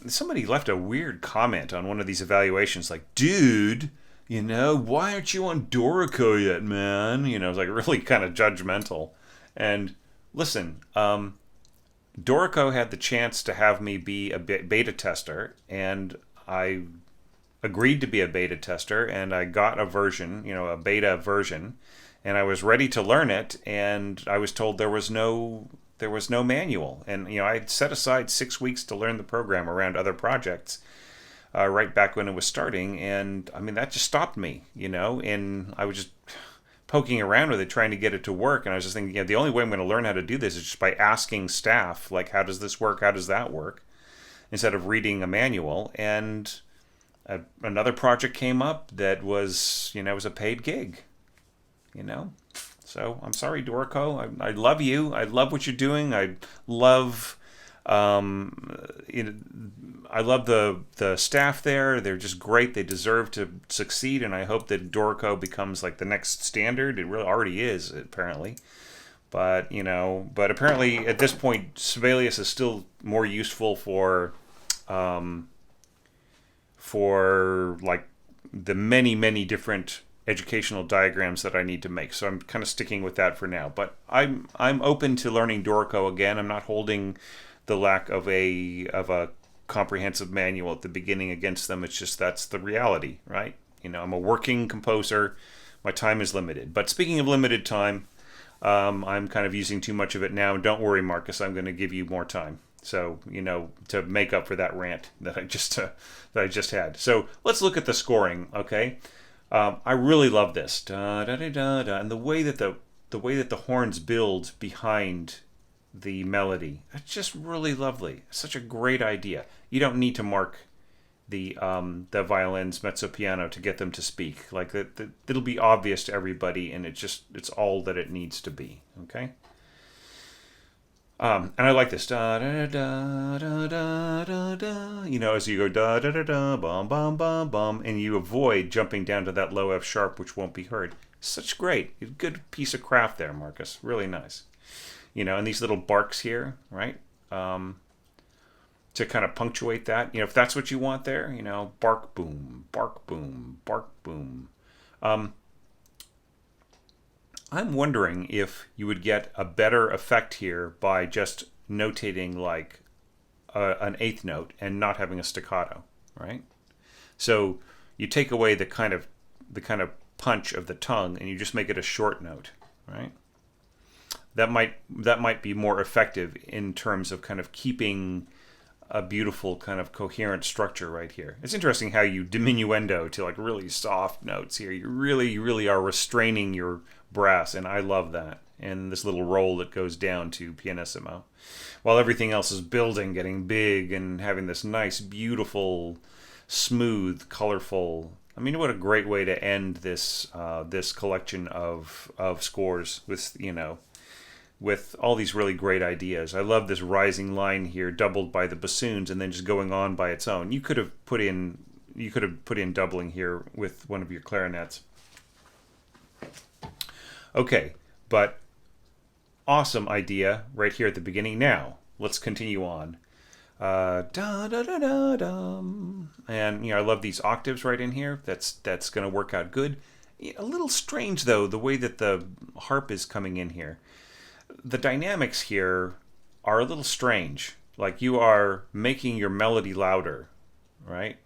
Somebody left a weird comment on one of these evaluations, like, dude, why aren't you on Dorico yet, man? It's like really kind of judgmental. And listen, Dorico had the chance to have me be a beta tester, and I agreed to be a beta tester, and I got a version, a beta version, and I was ready to learn it, and I was told there was no manual. And, I had set aside 6 weeks to learn the program around other projects. right back when it was starting, and I mean that just stopped me, and I was just poking around with it, trying to get it to work, and I was just thinking, the only way I'm going to learn how to do this is just by asking staff, like, how does this work? How does that work? Instead of reading a manual. And another project came up that was, was a paid gig, So I'm sorry, Dorico. I love you. I love what you're doing. I love, I love the staff there. They're just great. They deserve to succeed, and I hope that Dorico becomes like the next standard. It really already is, apparently. But but apparently at this point, Sibelius is still more useful for like the many different educational diagrams that I need to make. So I'm kind of sticking with that for now. But I'm open to learning Dorico again. I'm not holding the lack of a comprehensive manual at the beginning against them. It's just that's the reality, right? I'm a working composer. My time is limited. But speaking of limited time, I'm kind of using too much of it now. Don't worry, Marcus. I'm going to give you more time. So, to make up for that rant that I just had. So let's look at the scoring, okay? I really love this, da, da, da, da, da. And the way that the horns build behind the melody, it's just really lovely. Such a great idea. You don't need to mark the violins, mezzo piano to get them to speak. Like it'll be obvious to everybody, and it's all that it needs to be. Okay. And I like this da da da da da da da. As you go da da da da bum bum bum bum, and you avoid jumping down to that low F sharp, which won't be heard. Such great, good piece of craft there, Marcus. Really nice. And these little barks here, right? To kind of punctuate that, if that's what you want there, bark boom, bark boom, bark boom. I'm wondering if you would get a better effect here by just notating like an eighth note and not having a staccato, right? So you take away the kind of punch of the tongue and you just make it a short note, right? That might be more effective in terms of kind of keeping a beautiful kind of coherent structure right here. It's interesting how you diminuendo to like really soft notes here. You really are restraining your brass, and I love that. And this little roll that goes down to pianissimo, while everything else is building, getting big, and having this nice, beautiful, smooth, colorful. I mean, what a great way to end this this collection of scores with all these really great ideas. I love this rising line here, doubled by the bassoons, and then just going on by its own. You could have put in doubling here with one of your clarinets. Okay, but awesome idea right here at the beginning. Now let's continue on. Da da da da da. And I love these octaves right in here. That's going to work out good. A little strange though, the way that the harp is coming in here. The dynamics here are a little strange. Like you are making your melody louder, right?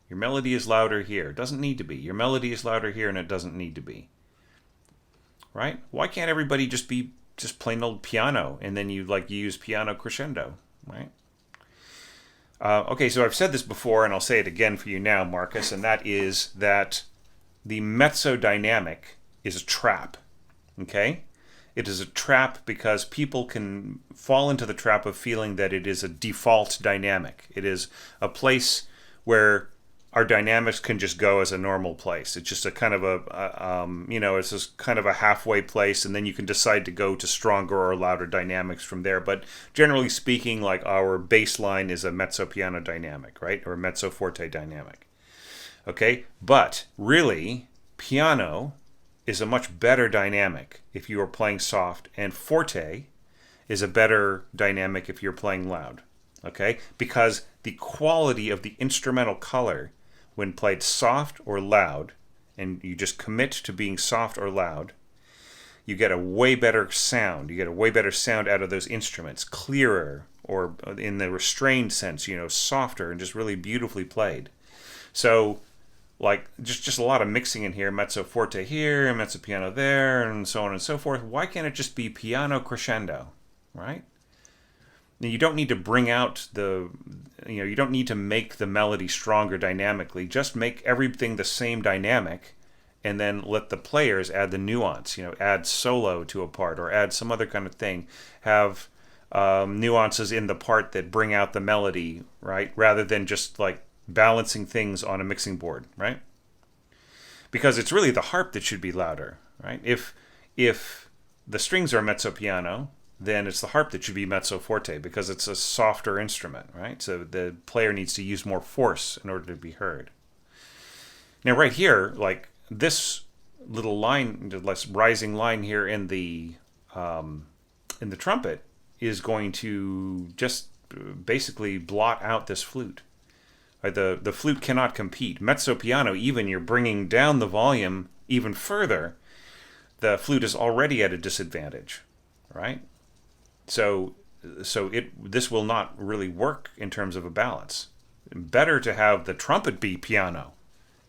Your melody is louder here. It doesn't need to be. Your melody is louder here, and it doesn't need to be. Right? Why can't everybody just be just plain old piano, and then you use piano crescendo, right? Okay, so I've said this before, and I'll say it again for you now, Marcus, and that is that the mezzo dynamic is a trap. Okay? It is a trap because people can fall into the trap of feeling that it is a default dynamic. It is a place where our dynamics can just go as a normal place. It's just a kind of it's just kind of a halfway place, and then you can decide to go to stronger or louder dynamics from there. But generally speaking, like our baseline is a mezzo piano dynamic, right? Or a mezzo forte dynamic. Okay? But really, piano is a much better dynamic if you are playing soft, and forte is a better dynamic if you're playing loud. Okay? Because the quality of the instrumental color when played soft or loud, and you just commit to being soft or loud, you get a way better sound. You get a way better sound out of those instruments, clearer, or in the restrained sense, softer and just really beautifully played. So, like, just a lot of mixing in here, mezzo forte here, and mezzo piano there, and so on and so forth. Why can't it just be piano crescendo, right? You don't need to bring out you don't need to make the melody stronger dynamically. Just make everything the same dynamic, and then let the players add the nuance. Add solo to a part or add some other kind of thing. Have nuances in the part that bring out the melody, right? Rather than just like balancing things on a mixing board, right? Because it's really the harp that should be louder, right? If the strings are mezzo piano, then it's the harp that should be mezzo forte because it's a softer instrument, right? So the player needs to use more force in order to be heard. Now, right here, like this little line, less rising line here in the trumpet is going to just basically blot out this flute. Right? The flute cannot compete. Mezzo piano, even you're bringing down the volume even further, the flute is already at a disadvantage, right? So this will not really work in terms of a balance. Better to have the trumpet be piano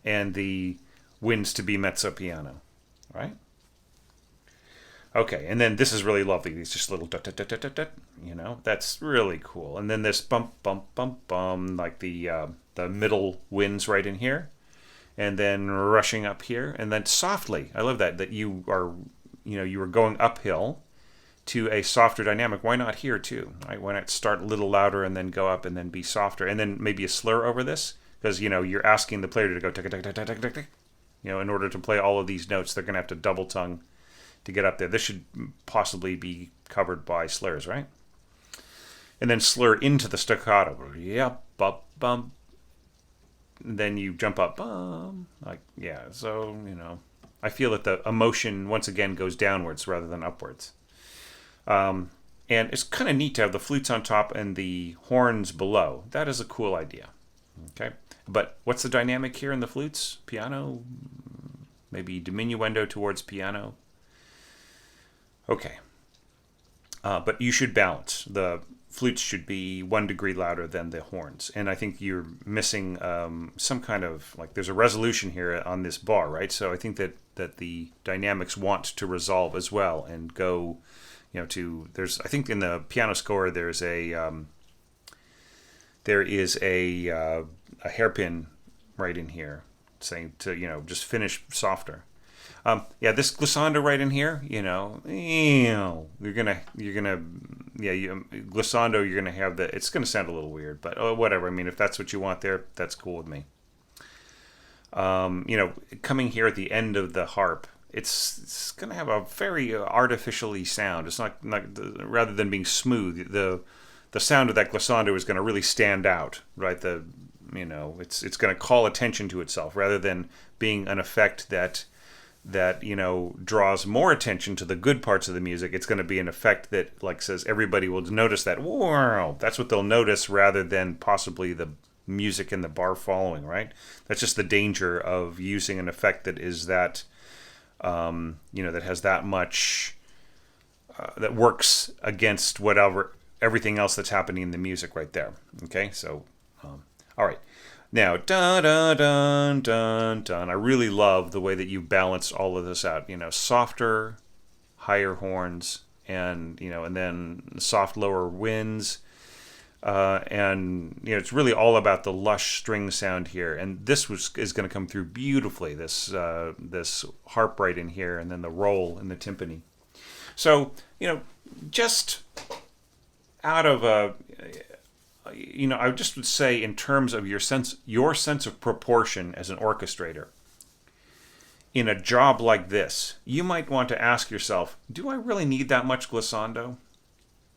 and the winds to be mezzo piano, right? Okay, and then this is really lovely. These just little dut, dut, dut, dut, dut, dut, that's really cool. And then this bump, bump, bump, bum, like the middle winds right in here, and then rushing up here, and then softly. I love that you are, you are going uphill to a softer dynamic. Why not here too? Right? Why not start a little louder and then go up and then be softer, and then maybe a slur over this because you're asking the player to go tick tick tick tick tick tick. In order to play all of these notes, they're going to have to double tongue to get up there. This should possibly be covered by slurs, right? And then slur into the staccato. Yep, bump, bump. And then you jump up, bum. So, I feel that the emotion, once again, goes downwards rather than upwards. And it's kind of neat to have the flutes on top and the horns below. That is a cool idea. Okay. But what's the dynamic here in the flutes? Piano? Maybe diminuendo towards piano? Okay. But you should balance. The flutes should be 1 degree louder than the horns. And I think you're missing some kind of, there's a resolution here on this bar, right? So I think that the dynamics want to resolve as well and go, I think in the piano score there is a hairpin right in here saying to, just finish softer. This glissando right in here, glissando, you're gonna have it's gonna sound a little weird, but whatever. I mean, if that's what you want there, that's cool with me. Coming here at the end of the harp, it's gonna have a very artificially sound. It's not rather than being smooth, the sound of that glissando is gonna really stand out, right? It's gonna call attention to itself rather than being an effect that draws more attention to the good parts of the music. It's going to be an effect that says everybody will notice that. Wow, that's what they'll notice rather than possibly the music in the bar following, right? That's just the danger of using an effect that is that that has that much that works against everything else that's happening in the music right there. Okay, so all right. Now, dun dun dun dun dun. I really love the way that you balance all of this out. Softer, higher horns, and then soft lower winds, and it's really all about the lush string sound here. And this is going to come through beautifully. This harp right in here, and then the roll in the timpani. So just out of I just would say in terms of your sense of proportion as an orchestrator, in a job like this, you might want to ask yourself, do I really need that much glissando?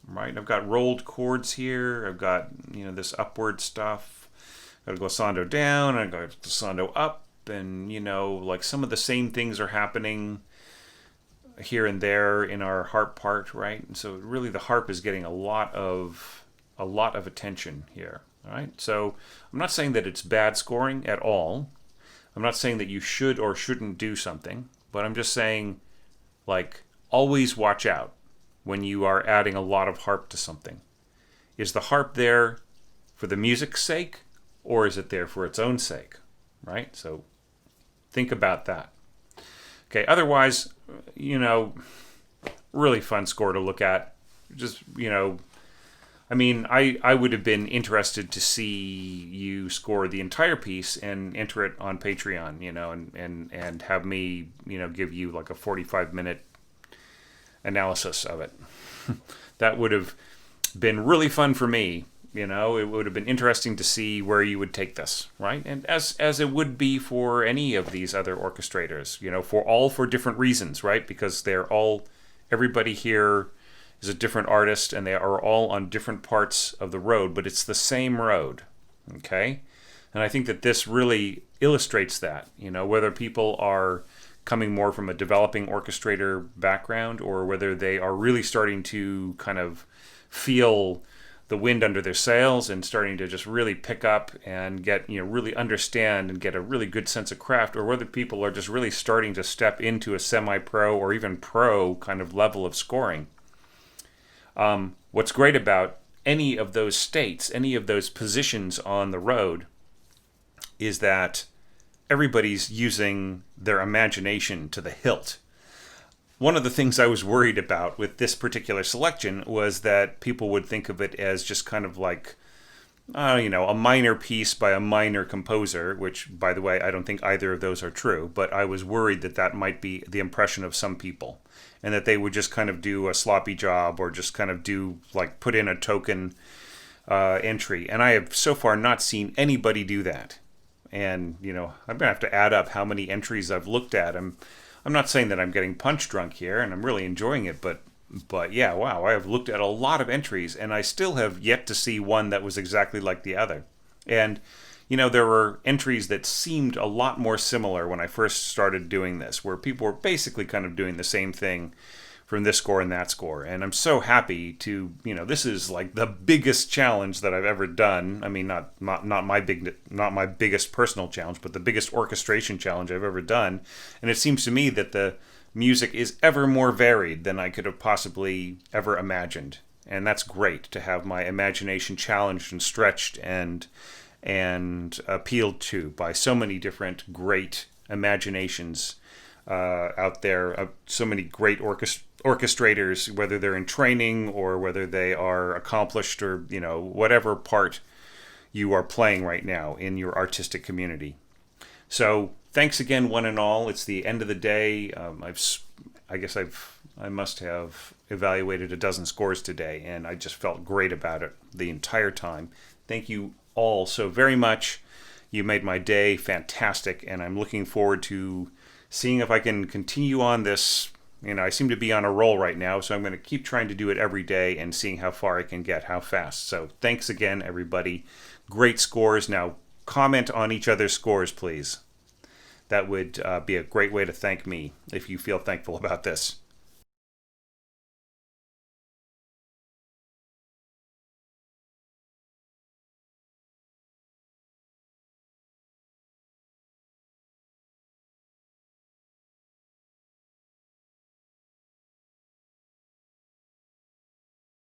Right? I've got rolled chords here. I've got, this upward stuff. I've got a glissando down. I've got a glissando up. And, some of the same things are happening here and there in our harp part, right? And so really the harp is getting a lot of attention here. All right. So I'm not saying that it's bad scoring at all. I'm not saying that you should or shouldn't do something, but I'm just saying, always watch out when you are adding a lot of harp to something. Is the harp there for the music's sake, or is it there for its own sake? Right. So think about that. Okay. Otherwise, really fun score to look at. Just, I mean, I would have been interested to see you score the entire piece and enter it on Patreon, and have me, give you like a 45-minute analysis of it. That would have been really fun for me. It would have been interesting to see where you would take this, right? And as it would be for any of these other orchestrators, for different reasons, right? Because everybody here is a different artist, and they are all on different parts of the road, but it's the same road, okay? And I think that this really illustrates that, whether people are coming more from a developing orchestrator background, or whether they are really starting to kind of feel the wind under their sails and starting to just really pick up and get, really understand and get a really good sense of craft, or whether people are just really starting to step into a semi-pro or even pro kind of level of scoring. What's great about any of those states, any of those positions on the road, is that everybody's using their imagination to the hilt. One of the things I was worried about with this particular selection was that people would think of it as just kind of like, a minor piece by a minor composer, which, by the way, I don't think either of those are true, but I was worried that that might be the impression of some people, and that they would just kind of do a sloppy job, or just kind of put in a token entry. And I have so far not seen anybody do that. And, I'm going to have to add up how many entries I've looked at. I'm not saying that I'm getting punch drunk here, and I'm really enjoying it, but yeah, wow, I have looked at a lot of entries, and I still have yet to see one that was exactly like the other. And, there were entries that seemed a lot more similar when I first started doing this, where people were basically kind of doing the same thing from this score and that score. And I'm so happy to, this is like the biggest challenge that I've ever done. I mean, not my biggest personal challenge, but the biggest orchestration challenge I've ever done. And it seems to me that the music is ever more varied than I could have possibly ever imagined. And that's great to have my imagination challenged and stretched and appealed to by so many different great imaginations out there, so many great orchestrators, whether they're in training or whether they are accomplished, or whatever part you are playing right now in your artistic community. So thanks again, one and all. It's the end of the day. I must have evaluated a dozen scores today, and I just felt great about it the entire time. Thank you all so very much. You made my day fantastic, and I'm looking forward to seeing if I can continue on this. I seem to be on a roll right now, so I'm going to keep trying to do it every day and seeing how far I can get, how fast. So thanks again, everybody. Great scores. Now, comment on each other's scores, please. That would be a great way to thank me if you feel thankful about this.